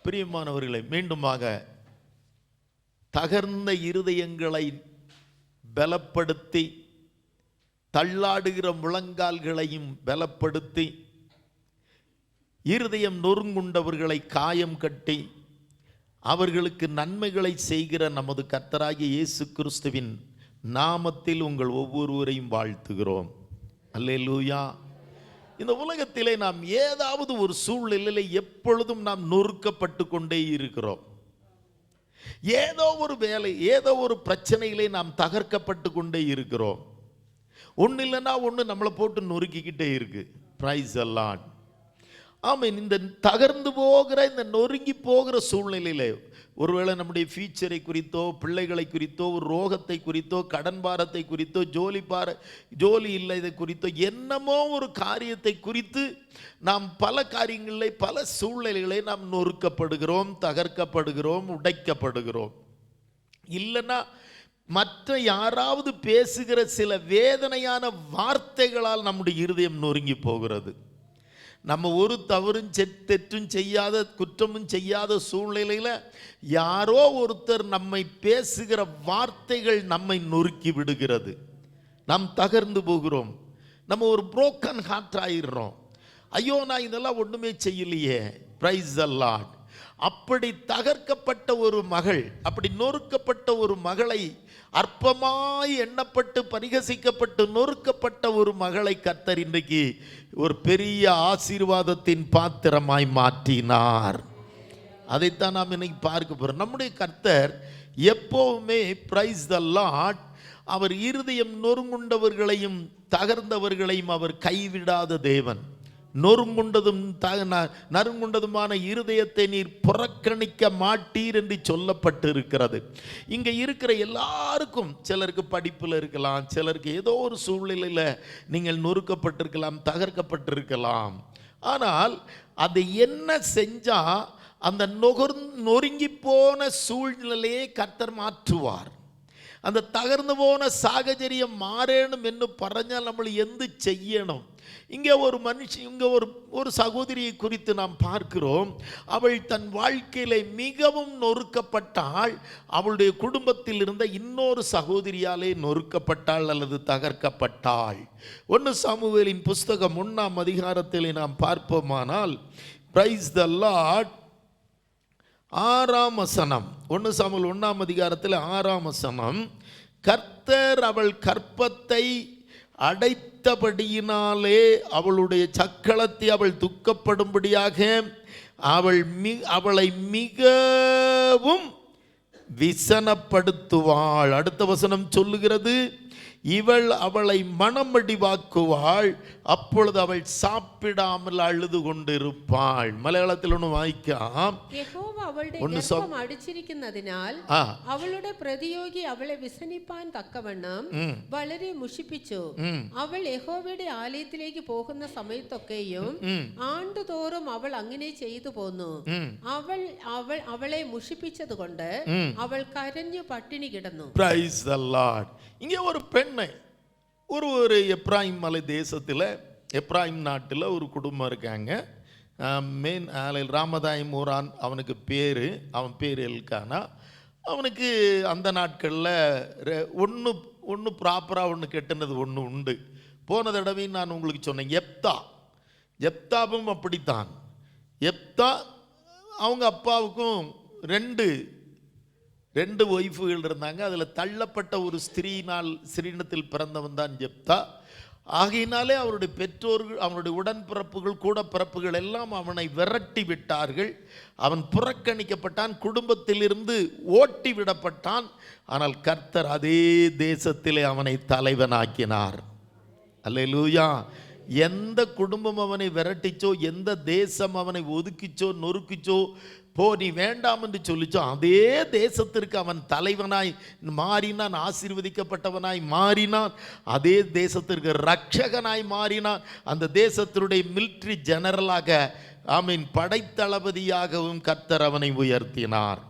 பிரியமானவர்களை, மீண்டுமாக தகர்ந்த இருதயங்களை பலப்படுத்தி தள்ளாடுகிற முழங்கால்களையும் பலப்படுத்தி இருதயம் நொறுங்குண்டவர்களை காயம் கட்டி அவர்களுக்கு நன்மைகளை செய்கிற நமது கர்த்தராகிய இயேசு கிறிஸ்துவின் நாமத்தில் உங்கள் ஒவ்வொருவரையும் வாழ்த்துகிறோம். அல்லேலூயா. இந்த உலகத்திலே நாம் ஏதாவது ஒரு சூழ்நிலையில் எப்பொழுதும் நாம் நொறுக்கப்பட்டு கொண்டே இருக்கிறோம். ஏதோ ஒரு வேலை, ஏதோ ஒரு பிரச்சனையிலே நாம் தகர்க்கப்பட்டு கொண்டே இருக்கிறோம். ஒன்று இல்லைன்னா ஒன்று நம்மளை போட்டு நொறுக்கிக்கிட்டே இருக்கு. Praise the Lord. ஆமென். இந்த தகர்ந்து போகிற, இந்த நொறுங்கி போகிற சூழ்நிலையிலே ஒருவேளை நம்முடைய ஃபியூச்சரை குறித்தோ, பிள்ளைகளை குறித்தோ, ஒரு ரோகத்தை குறித்தோ, கடன் பாரத்தை குறித்தோ, ஜோலி இல்லை இதை குறித்தோ, என்னமோ ஒரு காரியத்தை குறித்து நாம் பல காரியங்களில், பல சூழ்நிலைகளை நாம் நொறுக்கப்படுகிறோம், தகர்க்கப்படுகிறோம், உடைக்கப்படுகிறோம். இல்லைன்னா மற்ற யாராவது பேசுகிற சில வேதனையான வார்த்தைகளால் நம்முடைய இருதயம் நொறுங்கி போகிறது. நம்ம ஒரு தவறும் தெற்றும் செய்யாத, குற்றமும் செய்யாத சூழ்நிலையில் யாரோ ஒருத்தர் நம்மை பேசுகிற வார்த்தைகள் நம்மை நொறுக்கி விடுகிறது. நாம் தகர்ந்து போகிறோம். நம்ம ஒரு புரோக்கன் ஹார்ட் ஆயிடுறோம். ஐயோ, நான் இதெல்லாம் ஒன்றுமே செய்யலையே. Price the Lord. அப்படி தகர்க்கப்பட்ட ஒரு மகள், அப்படி நொறுக்கப்பட்ட ஒரு மகளை, அற்பமாய் எண்ணப்பட்டு பரிகசிக்கப்பட்டு நொறுக்கப்பட்ட ஒரு மகளை கர்த்தர் இன்றைக்கு ஒரு பெரிய ஆசீர்வாதத்தின் பாத்திரமாய் மாற்றினார். அதைத்தான் நாம் இன்னைக்கு பார்க்க போறோம். நம்முடைய கர்த்தர் எப்பவுமே, பிரைஸ் தி லார்ட், அவர் இருதயம் நொறுங்குண்டவர்களையும் தகர்ந்தவர்களையும் அவர் கைவிடாத தேவன். நறுங்குண்டதுமான இருதயத்தை நீர் புறக்கணிக்க மாட்டீர் என்று சொல்லப்பட்டு இருக்கிறது. இங்கே இருக்கிற எல்லாருக்கும், சிலருக்கு படிப்பில் இருக்கலாம், சிலருக்கு ஏதோ ஒரு சூழ்நிலையில் நீங்கள் நொறுக்கப்பட்டிருக்கலாம், தகர்க்கப்பட்டிருக்கலாம். ஆனால் அது என்ன செஞ்சா அந்த நொறுங்கி போன சூழ்நிலையை கர்த்தர் மாற்றுவார். அந்த தகர்ந்து போன சாகச்சரியம் மாறணும் என்று പറഞ്ഞാൽ നമ്മൾ എന്ത് ചെയ്യണം? இங்கே ஒரு மனுஷன், இங்கே ஒரு சகோதரியை குறித்து நாம் பார்க்கிறோம். அவள் தன் வாழ்க்கையில மிகவும் நொறுக்கப்பட்டாள். அவளுடைய குடும்பத்தில் இருந்த இன்னொரு சகோதரியாலே நொறுக்கப்பட்டாள் அல்லது தகர்க்கப்பட்டாள். 1 சாமுவேலின் புஸ்தகம் 1ஆம் அதிகாரத்திலே நாம் பார்ப்போமானால், பிரைஸ் தி லார்ட், 6ஆம் வசனம், 1 சாமுவேல் 1ஆம் அதிகாரத்தில் 6ஆம் வசனம், கர்த்தர் அவள் கற்பத்தை அடைத்தபடியினாலே அவளுடைய சக்களத்தை அவள் துக்கப்படும்படியாக அவளை மிகவும் விசனப்படுத்துவாள். அடுத்த வசனம் சொல்லுகிறது, இவள் அவளை மனமடிவாக்குவாள், அப்பொழுது அவள் சாப்பிடாமல் அழுது கொண்டிருப்பாள். മലയാളത്തിൽ ഒന്ന് വായിക്കാം. യഹോവ അവളുടെ ഗർഭം അടിച്ചിരിക്കുന്നതിനാൽ അവളുടെ പ്രതിയോഗി അവളെ വിസനിപ്പാൻ തക്കവണ്ണം വളരെ മുഷിപ്പിച്ചു. അവൾ യഹോവയുടെ ആലയത്തിലേക്ക് പോകുന്ന സമയത്തൊക്കെയും ആണ്ടുതോറും അവൾ അങ്ങനെ ചെയ്തു പോന്നു. അവളെ മുഷിപ്പിച്ചതുകൊണ്ട് അവൾ കരഞ്ഞു പട്ടിണി കിടന്നു. Praise the Lord. இங்கே ஒரு பெண்ணை, ஒரு எப்ராயிம் மலை தேசத்தில், எப்ராயிம் நாட்டில் ஒரு குடும்பம் இருக்காங்க. மெயின் ராமதாயிம் ஊரான் அவனுக்கு பேர். அவன் பேர் எல்கானா. அவனுக்கு அந்த நாட்களில் ஒன்று ப்ராப்பராக ஒன்று கெட்டுனது ஒன்று உண்டு. போன தடவையும் நான் உங்களுக்கு சொன்னேன், எப்தாவும் அப்படித்தான். எப்தா அவங்க அப்பாவுக்கும் ரெண்டு ஒய்ஃபுகள் இருந்தாங்க. அதில் தள்ளப்பட்ட ஒரு ஸ்திரீனத்தில் பிறந்தவன் தான் ஜெப்தா. ஆகையினாலே அவருடைய பெற்றோர்கள், அவனுடைய உடன்பிறப்புகள், கூட பிறப்புகள் எல்லாம் அவனை விரட்டி விட்டார்கள். அவன் புறக்கணிக்கப்பட்டான், குடும்பத்திலிருந்து ஓட்டி விடப்பட்டான். ஆனால் கர்த்தர் அதே தேசத்திலே அவனை தலைவனாக்கினார். அல்லேலூயா. எந்த குடும்பம் அவனை விரட்டிச்சோ, எந்த தேசம் அவனை ஒதுக்கிச்சோ, நொறுக்கிச்சோ, போ நீ வேண்டாம் என்று சொல்லிச்சோ, அதே தேசத்திற்கு அவன் தலைவனாய் மாறினான், ஆசீர்வதிக்கப்பட்டவனாய் மாறினான். அதே தேசத்திற்கு ரட்சகனாய் மாறினான். அந்த தேசத்தினுடைய மிலிட்டரி ஜெனரலாக, படைத்தளபதியாகவும் கர்த்தர் அவனை உயர்த்தினார்.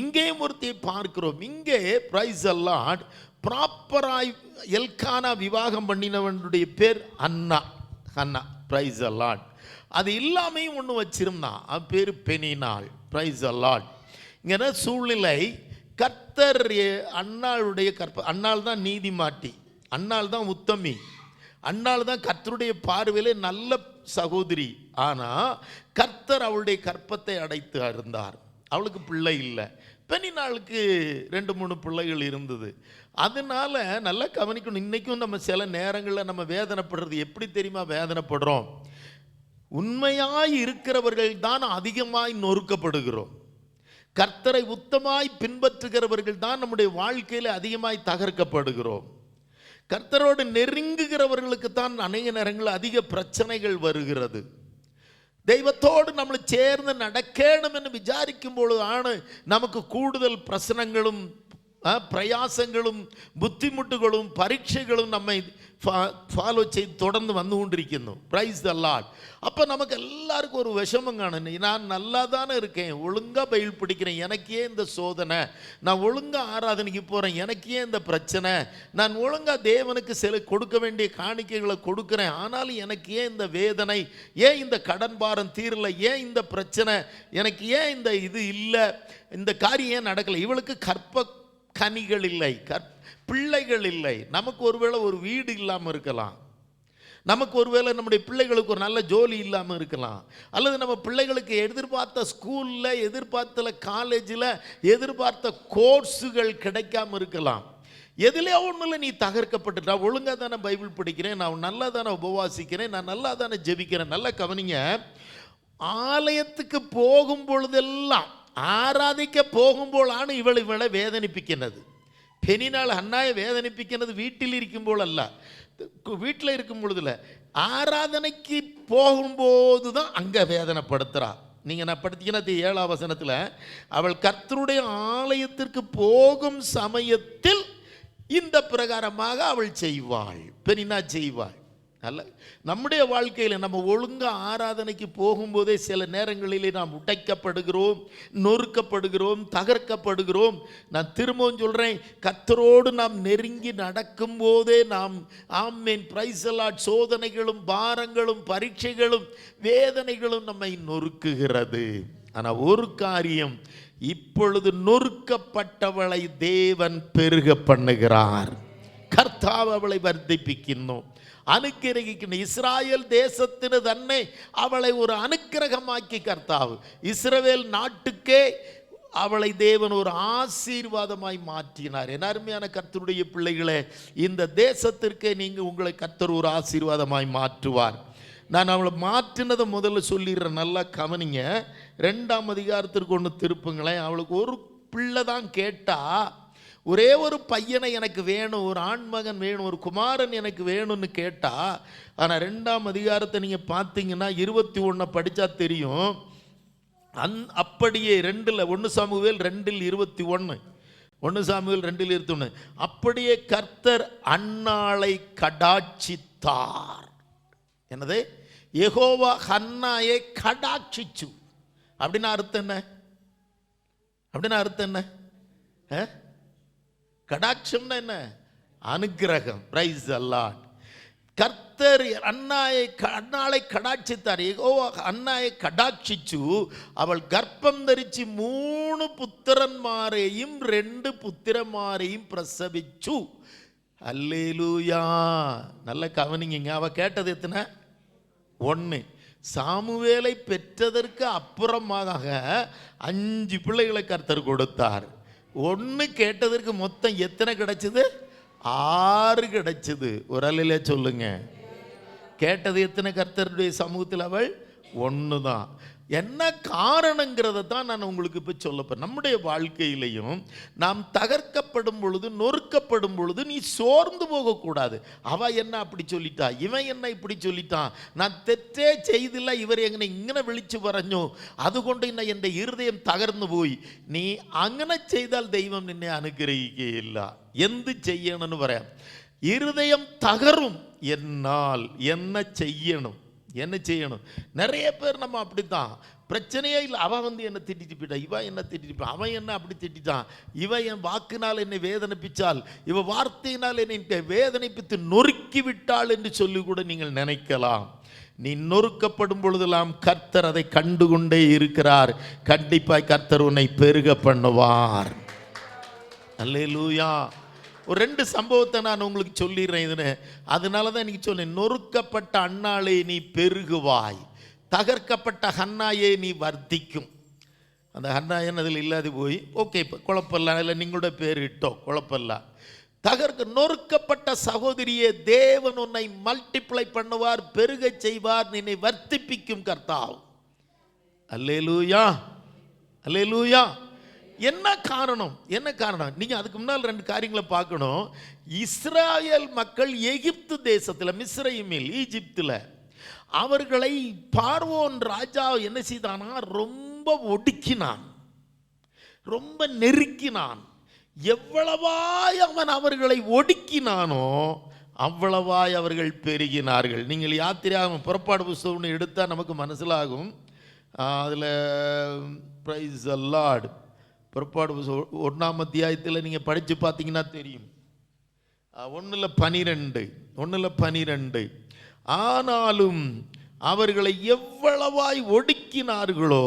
இங்கேயும் ஒருத்தையை பார்க்கிறோம். இங்கே பிரைஸ் தி லார்ட், ப்ராப்பராய் எல்கானா விவாகம் பண்ணினவனுடைய பேர் ஹன்னா. Price the Lord. அது இல்லாமையும் ஒன்று வச்சிருந்தான், அது பேர் பெனினாள். Price the Lord. இங்கே சூழ்நிலை கர்த்தர் அன்னாளுடைய அன்னாள் தான் நீதிமாட்டி, அன்னாள் தான் உத்தமி, அன்னாள் தான் கர்த்தருடைய பார்வையிலே நல்ல சகோதரி. ஆனால் கர்த்தர் அவளுடைய கற்பத்தை அடைத்து இருந்தார். அவளுக்கு பிள்ளை இல்லை. பெண்ணினாளுக்கு 2-3 பிள்ளைகள் இருந்தது. அதனால நல்லா கவனிக்கணும். இன்றைக்கும் நம்ம சில நேரங்களில் நம்ம வேதனைப்படுறது எப்படி தெரியுமா? வேதனைப்படுறோம், உண்மையாய் இருக்கிறவர்கள் தான் அதிகமாய் நொறுக்கப்படுகிறோம். கர்த்தரை உத்தமாய் பின்பற்றுகிறவர்கள் தான் நம்முடைய வாழ்க்கையில் அதிகமாய் தகர்க்கப்படுகிறோம். கர்த்தரோடு நெருங்குகிறவர்களுக்கு தான் அநேக நேரங்கள் அதிக பிரச்சனைகள் வருகிறது. தெய்வத்தோடு நம்மளை சேர்ந்து நடக்கணும் என்று விசாரிக்கும் பொழுது நமக்கு கூடுதல் பிரச்சனைகளும் பிரயாசங்களும் புத்திமுட்டுகளும் பரீட்சைகளும் நம்மை ஃபாலோ செய்து தொடர்ந்து வந்து கொண்டிருக்கணும். Praise the Lord. அப்போ நமக்கு எல்லாருக்கும் ஒரு விஷமம் காணணும். நான் நல்லா தானே இருக்கேன், ஒழுங்காக பைபிள் படிக்கிறேன், எனக்கு ஏன் இந்த சோதனை? நான் ஒழுங்காக ஆராதனைக்கு போகிறேன், எனக்கு ஏன் இந்த பிரச்சனை? நான் ஒழுங்காக தேவனுக்கு சில கொடுக்க வேண்டிய காணிக்கைகளை கொடுக்குறேன், ஆனாலும் எனக்கு ஏன் இந்த வேதனை? ஏன் இந்த கடன் பாரம் தீரலை? ஏன் இந்த பிரச்சனை? எனக்கு ஏன் இந்த இது இல்லை? இந்த காரியம் ஏன் நடக்கலை? இவளுக்கு கனிகள் இல்லை, பிள்ளைகள் இல்லை. நமக்கு ஒருவேளை ஒரு வீடு இல்லாமல் இருக்கலாம், நமக்கு ஒருவேளை நம்முடைய பிள்ளைகளுக்கு ஒரு நல்ல ஜோலி இல்லாமல் இருக்கலாம், அல்லது நம்ம பிள்ளைகளுக்கு எதிர்பார்த்த ஸ்கூலில், எதிர்பார்த்த காலேஜில் எதிர்பார்த்த கோர்ஸுகள் கிடைக்காம இருக்கலாம். எதுலையோ ஒன்றில் நீ தகர்க்கப்பட்டு, நான் ஒழுங்காக தானே பைபிள் படிக்கிறேன், நான் நல்லா தானே உபவாசிக்கிறேன், நான் நல்லா தானே ஜெபிக்கிறேன். நல்லா கவனிங்க, ஆலயத்துக்கு போகும் பொழுதெல்லாம், ஆராதிக்க போகும்போது இவளை வேதனிப்பிக்கிறது. பெனினாள் அன்னாயை வேதனிப்பிக்கிறது வீட்டில் இருக்கும்போது அல்ல, வீட்டில் இருக்கும் பொழுதுல, ஆராதனைக்கு போகும்போது தான் அங்கே வேதனைப்படுத்துகிறா. நீங்கள் நான் படித்தீங்கன்னா 7ஆம் வசனத்தில், அவள் கர்த்தருடைய ஆலயத்திற்கு போகும் சமயத்தில் இந்த பிரகாரமாக அவள் செய்வாள், பெனினா செய்வாள். அல்ல, நம்முடைய வாழ்க்கையில் நம்ம ஒழுங்காக ஆராதனைக்கு போகும்போதே சில நேரங்களிலே நாம் உடைக்கப்படுகிறோம், நொறுக்கப்படுகிறோம், தகர்க்கப்படுகிறோம். நான் திரும்பவும் சொல்கிறேன், கர்த்தரோடு நாம் நெருங்கி நடக்கும்போதே நாம் ஆமென் பிரைஸ் தி லார்ட், சோதனைகளும் பாரங்களும் பரீட்சைகளும் வேதனைகளும் நம்மை நொறுக்குகிறது. ஆனால் ஒரு காரியம், இப்பொழுது நொறுக்கப்பட்டவளை தேவன் பெருக பண்ணுகிறார். கர்த்தாവ് அவளை வர்த்திப்பிக்கணும், അനുഗ്രഹിക്കുന്നു. ഇസ്രായേൽ ദേശത്തിന് തന്നെ അവളെ ഒരു അനുഗ്രഹമാക്കി കർത്താവ് ഇസ്രവേൽ നാട്ടുக்கே அவளை தேவன் ஒரு ஆசீர்வாதமாய் மாற்றினார். என் அருமையான கர்த்தருடைய பிள்ளைகளே, இந்த தேசத்திற்கே நீங்கள் உங்களை கர்த்தர் ஒரு ஆசீர்வாதமாய் மாற்றுவார். நான் அவளை மாற்றினதை முதல்ல சொல்லிடுறேன், நல்லா கவனிங்க. 2ஆம் அதிகாரத்திற்கு ஒன்று திருப்புங்களேன். அவளுக்கு ஒரு பிள்ளை தான் கேட்டா, ஒரே ஒரு பையனை எனக்கு வேணும், ஒரு ஆண்மகன் வேணும், ஒரு குமாரன் எனக்கு வேணும்னு கேட்டா. ஆனால் 2ஆம் அதிகாரத்தை நீங்கள் பார்த்தீங்கன்னா 21 படித்தா தெரியும். அப்படியே 1 சாமுவேல் 2:21, 1 சாமுவேல் 2:21, அப்படியே கர்த்தர் அன்னாளை கடாட்சித்தார். என்னது? யெகோவா ஹன்னாயை கடாட்சிச்சு. அப்படின்னா அர்த்தம் என்ன? அப்படின்னா அர்த்தம் என்ன? கடாட்சம்னா என்ன? அனுக்கிரகம். Price the Lord. கர்த்தர் அன்னாளை கடாட்சித்தார். யெகோவா அன்னாயை கடாட்சிச்சு அவள் கர்ப்பம் தரிச்சு 3 புத்திரன்மாரையும் 2 புத்திரமாரையும் பிரசவிச்சு. அல்லேலூயா. நல்ல கவனிங்க. அவ கேட்டது எத்தனை? 1. சாமுவேலை பெற்றதற்கு அப்புறமாக 5 பிள்ளைகளை கர்த்தர் கொடுத்தார். 1 கேட்டதற்கு மொத்தம் எத்தனை கிடைச்சது? 6 கிடைச்சது. ஒரு அலையில சொல்லுங்க. கேட்டது எத்தனை? கர்த்தருடைய சமூகத்தில் அவள் 1 தான். என்ன காரணங்கிறத தான் நான் உங்களுக்கு இப்போ சொல்லப்பேன். நம்முடைய வாழ்க்கையிலையும் நாம் தகர்க்கப்படும் பொழுது, நொறுக்கப்படும் பொழுது நீ சோர்ந்து போகக்கூடாது. அவ என்ன அப்படி சொல்லிட்டா, இவன் என்ன இப்படி சொல்லிட்டான், நான் തെറ്റേ ചെയ്തില്ല, ഇവർ എങ്ങനെ ഇങ്ങനെ വിളിച്ചു പറഞ്ഞു, അതുകൊണ്ട് ഇന്ന എൻ്റെ ഹൃദയം തകർന്നു പോയി. നീ അങ്ങനെ ചെയ്താൽ ദൈവം നിന്നെ അനുഗ്രഹിക്കുകയില്ല. എന്ത് ചെയ്യണമെന്ന് പറയാം. ഹൃദയം തകരും, എന്നാൽ என்ன செய்யணும்? நிறைய பேர் நம்ம அப்படித்தான். பிரச்சனையே இல்லை. அவன் என்னை திட்டிட்டு போயிட்டா, இவன் என்ன திட்டிட்டு, அவன் என்ன அப்படி திட்டான், இவன் என் வாக்கினால் என்னை வேதனைப்பிச்சால், இவ வார்த்தையினால் என்னை வேதனைப்பித்து நொறுக்கி விட்டாள் என்று சொல்லி கூட நீங்கள் நினைக்கலாம். நீ நொறுக்கப்படும் பொழுதெல்லாம் கர்த்தர் அதை கண்டுகொண்டே இருக்கிறார். கண்டிப்பாய் கர்த்தர் உன்னை பெருக பண்ணுவார். அல்லேலூயா. ஒரு 2 சம்பவத்தை நான் உங்களுக்கு சொல்லிடுறேன். இதுன்னு அதனால தான் இன்னைக்கு சொன்னேன், நொறுக்கப்பட்ட அன்னாளே நீ பெருகுவாய், தகர்க்கப்பட்ட ஹன்னாயே நீ வர்த்திக்கும். அந்த ஹன்னாயன் அதில் இல்லாது போய் ஓகே, இப்போ குழப்பம்லாம் இல்லை, நீங்களோட பேர் இட்டோம், குழப்பம்லாம். நொறுக்கப்பட்ட சகோதரியே, தேவன் உன்னை மல்டிப்ளை பண்ணுவார், பெருக செய்வார், நின்னை வர்த்திப்பிக்கும் கர்த்தார். அல்லேலூயா, அல்லேலூயா. என்ன காரணம்? என்ன காரணம்? நீங்க அதுக்கு முன்னால் 2 காரியங்களை பார்க்கணும். இஸ்ராயல் மக்கள் எகிப்து தேசத்தில், மிஸ்ரயீமில், ஈஜிப்தில் அவர்களை பார்வோன் ராஜா என்ன செய்தானா, ரொம்ப ஒடுக்கினான், ரொம்ப நெருக்கினான். எவ்வளவாய் அவன் அவர்களை ஒடுக்கினானோ அவ்வளவாய் அவர்கள் பெருகினார்கள். நீங்கள் யாத்திரையாகும் புறப்பாடு புஸ்தகம்னு எடுத்தால் நமக்கு மனசிலாகும். அதில் பிரைஸ் தி லார்ட், புறப்பாடு புஸ்தகம் 1ஆம் அத்தியாயத்தில் நீங்கள் படித்து பார்த்தீங்கன்னா தெரியும். 1:12 ஆனாலும் அவர்களை எவ்வளவாய் ஒடுக்கினார்களோ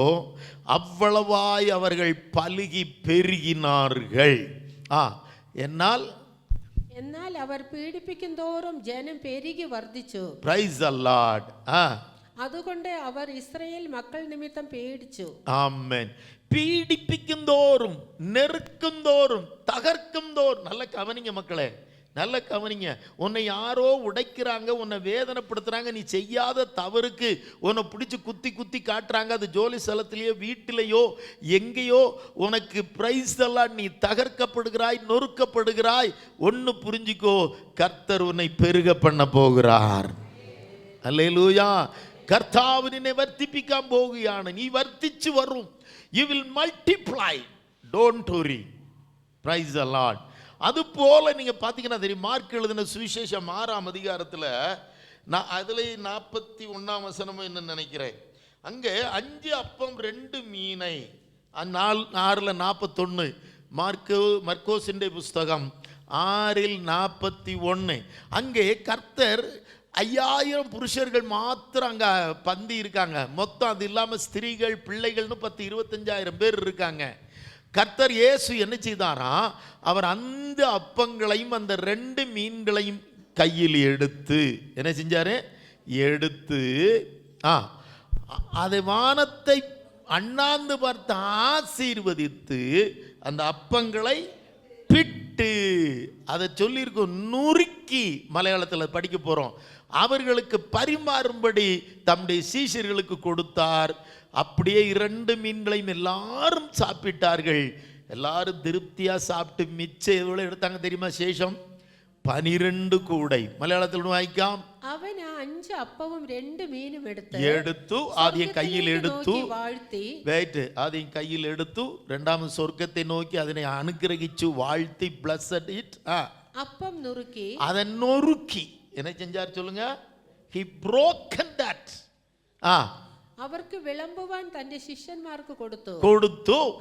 அவ்வளவாய் அவர்கள் பலுகி பெருகினார்கள். എന്നാൽ അവർ പീഡിപ്പിക്കും തോറും ജനം പെരുകി വർദ്ധിച്ചു. Praise the Lord. അതുകൊണ്ട് അവർ ഇസ്രായേൽ മക്കൾ നിമിത്തം പേടിച്ചു. ആമേൻ. പീഡിപ്പിക്കും തോറും, നെറുക്കും തോറും, തകർക്കും തോറും. നല്ല കവനിங்க மக்களே, நல்ல கவனிங்க. உன்னை யாரோ உடைக்கிறாங்க, உன்னை வேதனைப்படுத்துறாங்க, நீ செய்யாத தவறுக்கு உன்னை பிடிச்சி குத்தி குத்தி காட்டுறாங்க. அது ஜோலி ஸ்தலத்திலேயோ வீட்டிலேயோ எங்கேயோ உனக்கு பிரைஸ் எல்லாம் நீ தகர்க்கப்படுகிறாய், நொறுக்கப்படுகிறாய். ஒன்று புரிஞ்சிக்கோ, கர்த்தர் உன்னை பெருக பண்ண போகிறார். அல்லேலூயா. கர்த்தாവ് നിന്നെ വർദ്ധിപ്പിക്കാൻ പോവുകയാണ്. നീ വർദ്ധിച്ചു വരും. You will multiply. Don't worry. Praise the Lord. அது போல நீங்க பாத்தீங்கன்னா தெரியும், மார்க் எழுதின சுவிசேஷம் 6ஆம் அதிகாரத்தில் நான் அதில் 41ஆம் வசனமும் என்ன நினைக்கிறேன், அங்கே 5 அப்பம் 2 மீனை 6:41. மர்க்கோசின் புஸ்தகம் 6:41. அங்கே கர்த்தர் 5000 புருஷர்கள் மாத்திரம் அங்க பந்தி இருக்காங்க. மொத்தம் அது இல்லாம ஸ்திரீகள் பிள்ளைகள்னு 10-25,000 பேர் இருக்காங்க. கர்த்தர் இயேசு என்ன செய்தாரா, அவர் அந்த அப்பங்களையும் அந்த 2 மீன்களையும் கையில் எடுத்து என்ன செஞ்சாரு, எடுத்து அதை வானத்தை அண்ணாந்து பார்த்து ஆசீர்வதித்து அந்த அப்பங்களை பிட்டு, அதை சொல்லியிருக்கோம், நுறுக்கி, மலையாளத்தில் படிக்க போறோம், அவர்களுக்கு பரிமாறும்படி தம்முடைய சீஷர்களுக்கு கொடுத்தார். அப்படியே 2 மீன்களையும் எல்லாரும் சாப்பிட்டார்கள். எல்லாரும் திருப்தியா சாப்பிட்டு மிச்சம் எவ்வளவு எடுத்தாங்க தெரியுமா? சேஷம் 12 கூடை. மலையாளத்தில் வாய்க்காம், അവൻ 5 അപ്പവും 2 മീനും എടുത്തു ആദ്യം കയ്യിൽ എടുത്തു, ആദ്യം കയ്യിൽ എടുത്തു, രണ്ടാമത് സ്വർഗത്തെ നോക്കി അതിനെ അനുഗ്രഹിച്ചു, വാഴ്ത്തി, blessed it, അപ്പം നുറുക്കി, அதை நொறுக்கி என்ன செஞ்சார் சொல்லுங்க, he broken that. അവർക്ക് വിളമ്പുവാൻ തന്റെ ശിഷ്യന്മാർക്ക് കൊടുത്തു.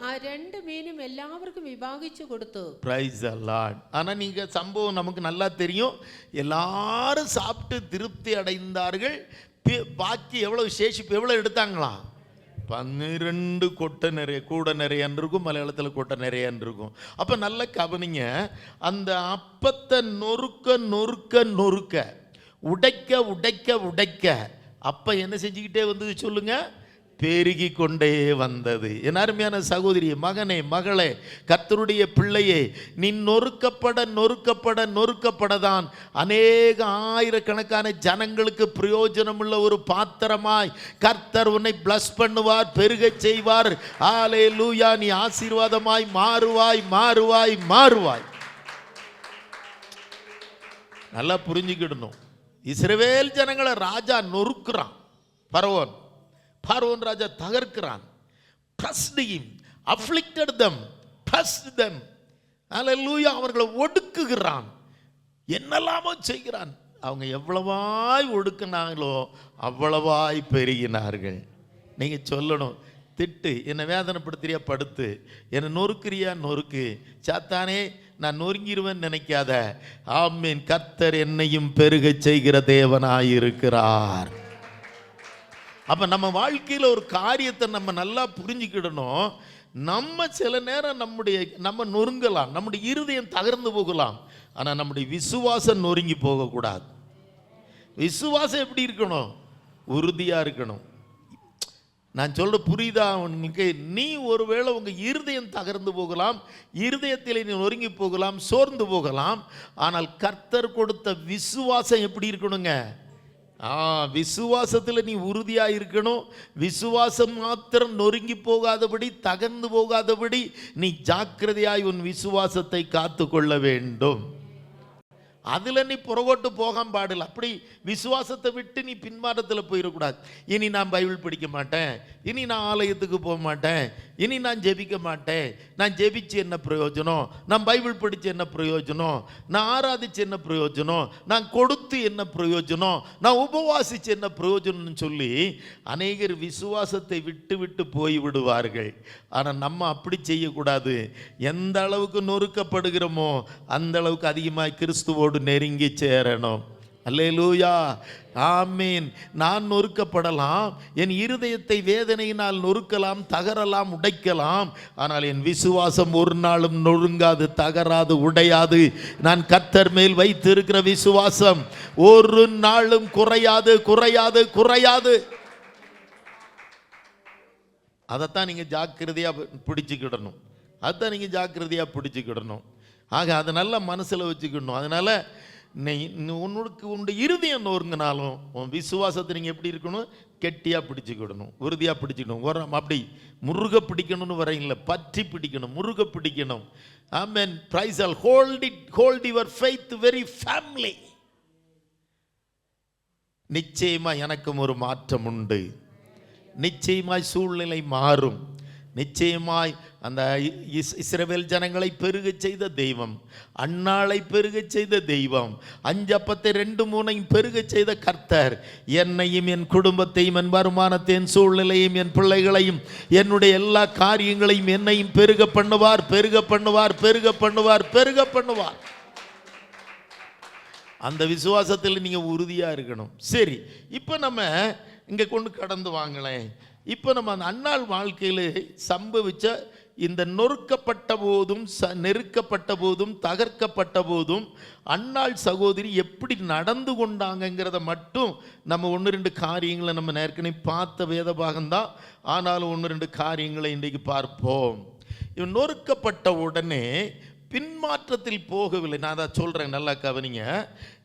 ആ 2 മീനും എല്ലാവർക്കും വിഭാഗിച്ചു കൊടുത്തു. Praise the Lord. ஆனா நீங்க சம்பவம் நமக்கு நல்லா தெரியும். எல்லாரும் சாப்பிட்டு திருப்தி அடைந்தார்கள். பாக்கி எவ்வளவு சேஷிப்பு எவ்வளவு எடுத்தாங்களா? 12 கொட்டை நிறைய, கூட நிறைய இருக்கும், மலையாளத்தில் கொட்டை நிறைய இருக்கும். அப்ப நல்ல கவனிங்க, அந்த அப்பத்தை நொறுக்க நொறுக்க நொறுக்க, உடைக்க உடைக்க உடைக்க, அப்ப என்ன செஞ்சுக்கிட்டே வந்தது சொல்லுங்க, பெருகி கொண்டே வந்தது. என் அருமையான சகோதரி, மகனே, மகளே, கர்த்தருடைய பிள்ளையே, நீ நொறுக்கப்பட நொறுக்கப்பட நொறுக்கப்படதான் அநேக ஆயிரக்கணக்கான ஜனங்களுக்கு பிரயோஜனம் உள்ள ஒரு பாத்திரமாய் கர்த்தர் உன்னை பிளஸ் பண்ணுவார், பெருக செய்வார். ஹல்லேலூயா. நீ ஆசீர்வாதமாய் மாறுவாய், மாறுவாய், மாறுவாய். நல்லா புரிஞ்சுக்கிடணும். இஸ்ரவேல் ஜனங்களை ராஜா நொறுக்குறான், பார்வோன் ராஜா தகர்க்கிறான். அவர்களை ஒடுக்குகிறான், என்னெல்லாமோ செய்கிறான். அவங்க எவ்வளவாய் ஒடுக்கினாங்களோ அவ்வளவாய் பெருகினார்கள். நீங்க சொல்லணும், திட்டு, என்னை வேதனைப்படுத்துறியா படுத்து, என்னை நொறுக்கிறியா நொறுக்கு, சாத்தானே நான் நொறுங்கிடுவேன் நினைக்காத. ஆமென். கர்த்தர் என்னையும் பெருக செய்கிற தேவனாயிருக்கிறார். அப்ப நம்ம வாழ்க்கையில் ஒரு காரியத்தை நம்ம நல்லா புரிஞ்சுக்கிடணும். நம்ம சில நேரம் நம்ம நொறுங்கலாம், நம்முடைய இருதயம் தகர்ந்து போகலாம். ஆனா நம்முடைய விசுவாசம் நொறுங்கி போகக்கூடாது. விசுவாசம் எப்படி இருக்கணும்? உறுதியா இருக்கணும். நான் சொல்ற புரியுதா உங்களுக்கு? நீ ஒருவேளை உங்க இருதயம் தகர்ந்து போகலாம், இருதயத்தில் நீ நொறுங்கி போகலாம், சோர்ந்து போகலாம். ஆனால் கர்த்தர் கொடுத்த விசுவாசம் எப்படி இருக்கணுங்க? விசுவாசத்தில் நீ உறுதியா இருக்கணும். விசுவாசம் மாத்திரம் நொறுங்கி போகாதபடி, தகர்ந்து போகாதபடி நீ ஜாக்கிரதையாய் உன் விசுவாசத்தை காத்து கொள்ள வேண்டும். அதில் நீ புறகோட்டு போகாம பாடல. அப்படி விசுவாசத்தை விட்டு நீ பின்மாற்றத்தில் போயிடக்கூடாது. இனி நான் பைபிள் படிக்க மாட்டேன், இனி நான் ஆலயத்துக்கு போக மாட்டேன், இனி நான் ஜெபிக்க மாட்டேன், நான் ஜெபிச்சு என்ன பிரயோஜனம், நான் பைபிள் படித்து என்ன பிரயோஜனம், நான் ஆராதிச்சு என்ன பிரயோஜனம், நான் கொடுத்து என்ன பிரயோஜனம், நான் உபவாசிச்சு என்ன பிரயோஜனம்னு சொல்லி அநேகர் விசுவாசத்தை விட்டு விட்டு போய் விடுவார்கள். ஆனால் நம்ம அப்படி செய்யக்கூடாது. எந்த அளவுக்கு நொறுக்கப்படுகிறோமோ அந்த அளவுக்கு அதிகமாக கிறிஸ்துவோடு நெருங்கி சேரணும். அல்லேலூயா, ஆமீன். நான் நொறுக்கப்படலாம், என் இருதயத்தை வேதனையினால் நொறுக்கலாம், தகரலாம், உடைக்கலாம். ஆனால் என் விசுவாசம் ஒரு நாளும் நொறுங்காது, தகராது, உடையாது. நான் கர்த்தர் மேல் வைத்திருக்கிற விசுவாசம் ஒரு நாளும் குறையாது, குறையாது, குறையாது. அதைத்தான் நீங்கள் ஜாக்கிரதையாக பிடிச்சிக்கிடணும். அதுதான் நீங்கள் ஜாக்கிரதையாக பிடிச்சிக்கிடணும். ஆக அதை நல்லா மனசில் வச்சுக்கிடணும். அதனால் உன்னுடைய இருதயம் நொறுங்கினாலும் உன் விசுவாசத்தை நீங்கள் எப்படி இருக்கணும்? கெட்டியாக பிடிச்சிக்கிடணும், உறுதியாக பிடிச்சிக்கணும். அப்படி முருக பிடிக்கணும்னு வரீங்கள, பற்றி பிடிக்கணும், முருக பிடிக்கணும். Amen. Praise all. Hold your faith very firmly. நிச்சயமாக எனக்கும் ஒரு மாற்றம் உண்டு. நிச்சயமாய் சூழ்நிலை மாறும். நிச்சயமாய் அந்த இஸ்ரவேல் ஜனங்களை பெருகச் செய்த தெய்வம், அன்னாளை பெருகச் செய்த தெய்வம், 5 அப்பத்தை 2 3 பெருகச் செய்த கர்த்தர் என்னையும் என் குடும்பத்தையும் என் வருமானத்தை என் சூழ்நிலையும் என் பிள்ளைகளையும் என்னுடைய எல்லா காரியங்களையும் என்னையும் பெருக பண்ணுவார், பெருக பண்ணுவார், பெருக பண்ணுவார், பெருக பண்ணுவார். அந்த விசுவாசத்தில் நீங்கள் உறுதியாக இருக்கணும். சரி, இப்போ நம்ம இங்கே கொண்டு கடந்து வாங்களேன். இப்போ நம்ம அந்த அன்னாள் வாழ்க்கையில் சம்பவித்த இந்த நொறுக்கப்பட்ட போதும் நெருக்கப்பட்ட போதும் தகர்க்கப்பட்ட போதும் அன்னாள் சகோதரி எப்படி நடந்து கொண்டாங்கிறத மட்டும் நம்ம 1-2 காரியங்களை நம்ம ஏற்கனவே பார்த்த வேத பாகம்தான். ஆனாலும் 1-2 காரியங்களை இன்றைக்கு பார்ப்போம். இவன் நொறுக்கப்பட்ட உடனே பின்மாற்றத்தில் போகவில்லை. நான் அதை சொல்கிறேன், நல்லா கவனிங்க.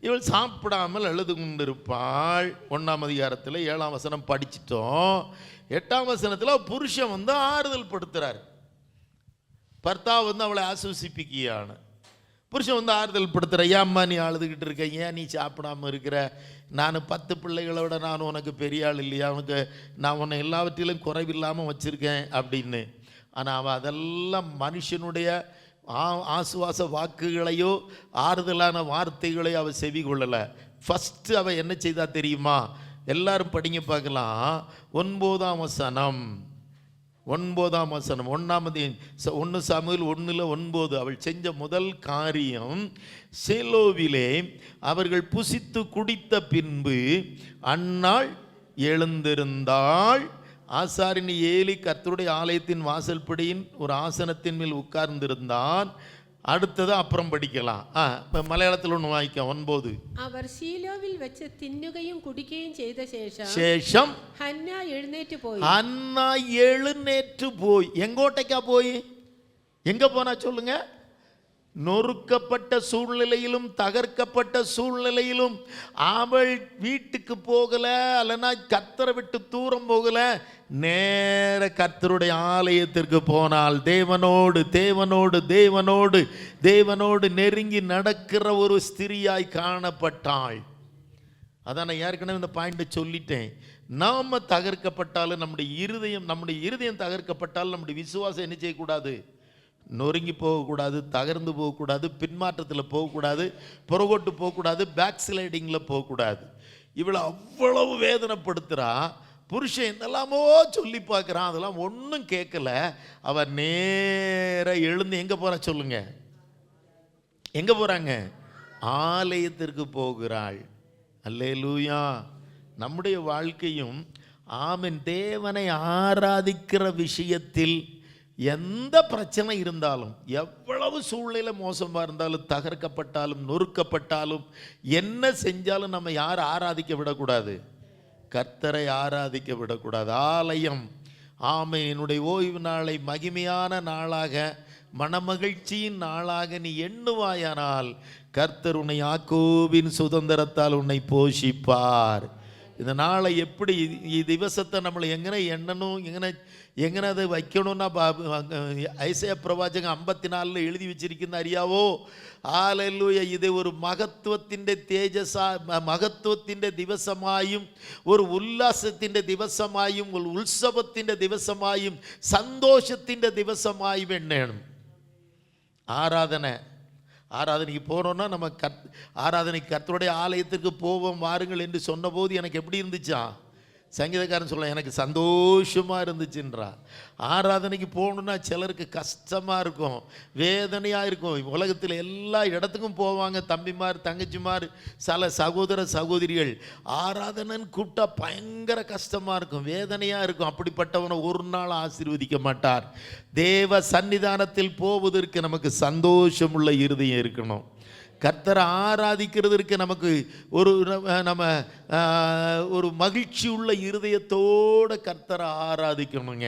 இவள் சாப்பிடாமல் அழுது கொண்டிருப்பாள். 1ஆம் அதிகாரத்தில் 7ஆம் வசனம் படிச்சிட்டோம். 8ஆம் வசனத்தில் புருஷன் ஆறுதல் படுத்துறார். பர்த்தா அவளை ஆசுவசிப்பிக்கியான புருஷன் ஆறுதல் படுத்துற. ஏம்மா நீ அழுதுகிட்டு இருக்க, ஏன் நீ சாப்பிடாம இருக்கிற, நான் 10 பிள்ளைகளோட நான் உனக்கு பெரிய ஆள் இல்லையா, உனக்கு நான் உன்னை எல்லாவற்றிலும் குறைவில்லாமல் வச்சுருக்கேன் அப்படின்னு. ஆனால் அவள் அதெல்லாம் மனுஷனுடைய ஆசுவாச வாக்குகளையோ ஆறுதலான வார்த்தைகளையோ அவள் செவி கொள்ளலை. ஃபஸ்ட்டு அவள் என்ன செய்தா தெரியுமா? எல்லாரும் படிங்க பார்க்கலாம். 9ஆம் வசனம் 1 சாமுவேல் 1:9. அவள் செஞ்ச முதல் காரியம், சேலோவிலே அவர்கள் புசித்து குடித்த பின்பு அன்னாள் எழுந்திருந்தாள். ஆசாரின் ஏலி கர்த்தருடைய ஆலயத்தின் வாசல்படியின் ஒரு ஆசனத்தின் மேல் உட்கார்ந்திருந்தான். அடுத்தது அப்புறம் படிக்கலாம். மலையாளத்தில் ஒன்று வாய்க்க 9. அவர் சீலோவில் வச்சு தின்னுகையும் குடிக்கையும் செய்த சேஷம் ஹன்னா எழுநேற்று போய் எங்கோட்டைக்கா போய் எங்க போனா சொல்லுங்க? நொறுக்கப்பட்ட சூழ்நிலையிலும் தகர்க்கப்பட்ட சூழ்நிலையிலும் அவள் வீட்டுக்கு போகல, அல்லனா கர்த்தரை விட்டு தூரம் போகல, நேர கர்த்தருடைய ஆலயத்திற்கு போனால் தேவனோடு தேவனோடு தேவனோடு தேவனோடு நெருங்கி நடக்கிற ஒரு ஸ்திரியாய் காணப்பட்டாள். அதான் நான் ஏற்கனவே இந்த பாயிண்ட்டை சொல்லிட்டேன். நாம தகர்க்கப்பட்டாலும் நம்முடைய இருதயம் தகர்க்கப்பட்டாலும் நம்முடைய விசுவாசம் என்ன செய்யக்கூடாது? நொறுங்கி போகக்கூடாது, தகர்ந்து போகக்கூடாது, பின்மாற்றத்தில் போகக்கூடாது, புறகோட்டு போகக்கூடாது, பேக் ஸ்லைடிங்கில் போகக்கூடாது. இவளை அவ்வளவு வேதனைப்படுத்துகிறா. புருஷன் என்னெல்லாமோ சொல்லி பார்க்குறான், அதெல்லாம் ஒன்றும் கேட்கல. அவன் நேர எழுந்து எங்கே போகிறா சொல்லுங்க? எங்கே போகிறாங்க? ஆலயத்திற்கு போகிறாள். அல்லேலூயா. நம்முடைய வாழ்க்கையும் ஆமென். தேவனை ஆராதிக்கிற விஷயத்தில் எந்த பிரச்சனை இருந்தாலும், எவ்வளவு சூழ்நிலை மோசமாக இருந்தாலும், தகர்க்கப்பட்டாலும், நொறுக்கப்பட்டாலும், என்ன செஞ்சாலும் நம்ம யார் ஆராதிக்க விடக்கூடாது? கர்த்தரை ஆராதிக்க விடக்கூடாது. ஆலயம் ஆமென். என்னுடைய ஓய்வு நாளை மகிமையான நாளாக, மனமகிழ்ச்சியின் நாளாக நீ எண்ணுவாயானால் கர்த்தர் உன்னை யாக்கோபின் சுதந்திரத்தால் உன்னை போஷிப்பார். இந்த நாளை எப்படி, திவசத்தை நம்மளை எங்கே எண்ணணும், எங்கே அதை வைக்கணும்னா ஐசையா பிரவாச்சகம் 54 எழுதி வச்சிருக்குன்னு அறியாவோ? ஹல்லேலூயா. இது ஒரு മഹത്വത്തിൻ്റെ മഹത്വത്തിൻ്റെ ദിവസമായും, ഒരു ഉല്ലാസത്തിൻ്റെ ദിവസമായും, ഒരു ഉത്സവത്തിൻ്റെ ദിവസമായും, സന്തോഷത്തിൻ്റെ ദിവസമായും എണ്ണണം. ஆராதனைக்கு போனோன்னா நம்ம ஆராதனைக்கு கர்த்தருடைய ஆலயத்திற்கு போவோம் வாருங்கள் என்று சொன்னபோது எனக்கு எப்படி இருந்துச்சா? சங்கீதக்காரன் சொல்ல, எனக்கு சந்தோஷமாக இருந்துச்சுன்றா. ஆராதனைக்கு போகணுன்னா சிலருக்கு கஷ்டமாக இருக்கும், வேதனையாக இருக்கும். உலகத்தில் எல்லா இடத்துக்கும் போவாங்க, தம்பிமார் தங்கச்சிமார் சில சகோதர சகோதரிகள். ஆராதனைன்னு கூப்பிட்டா பயங்கர கஷ்டமாக இருக்கும், வேதனையாக இருக்கும். அப்படிப்பட்டவனை ஒரு நாள் ஆசீர்வதிக்க மாட்டார். தேவ சன்னிதானத்தில் போவதற்கு நமக்கு சந்தோஷமுள்ள இருதயம் இருக்கணும். கர்த்தரை ஆராதிக்கிறதுக்கு நமக்கு ஒரு மகிழ்ச்சி உள்ள இருதயத்தோடு கர்த்தரை ஆராதிக்கணுங்க.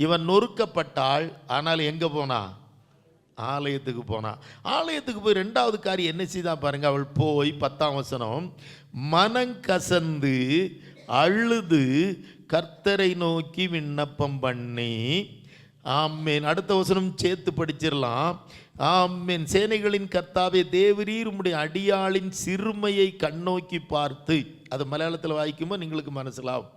இவன் நொறுக்கப்பட்டாள், ஆனால் எங்கே போனா? ஆலயத்துக்கு போனா. ஆலயத்துக்கு போய் 2வது காரியம் என்ன செய்தா பாருங்க. அவள் போய் 10ஆம் வசனம், மனங்கசந்து அழுது கர்த்தரை நோக்கி விண்ணப்பம் பண்ணி. ஆமென். அடுத்த வசனம் சேர்த்து படிச்சிடலாம். ஆமென். சேனைகளின் கர்த்தாவே தேவரீர் உம்முடைய அடியாளின் சிறுமையை கண்ணோக்கி பார்த்து, அது மலையாளத்தில் வாய்க்குமோ நீங்களுக்கு மனசிலாகும்.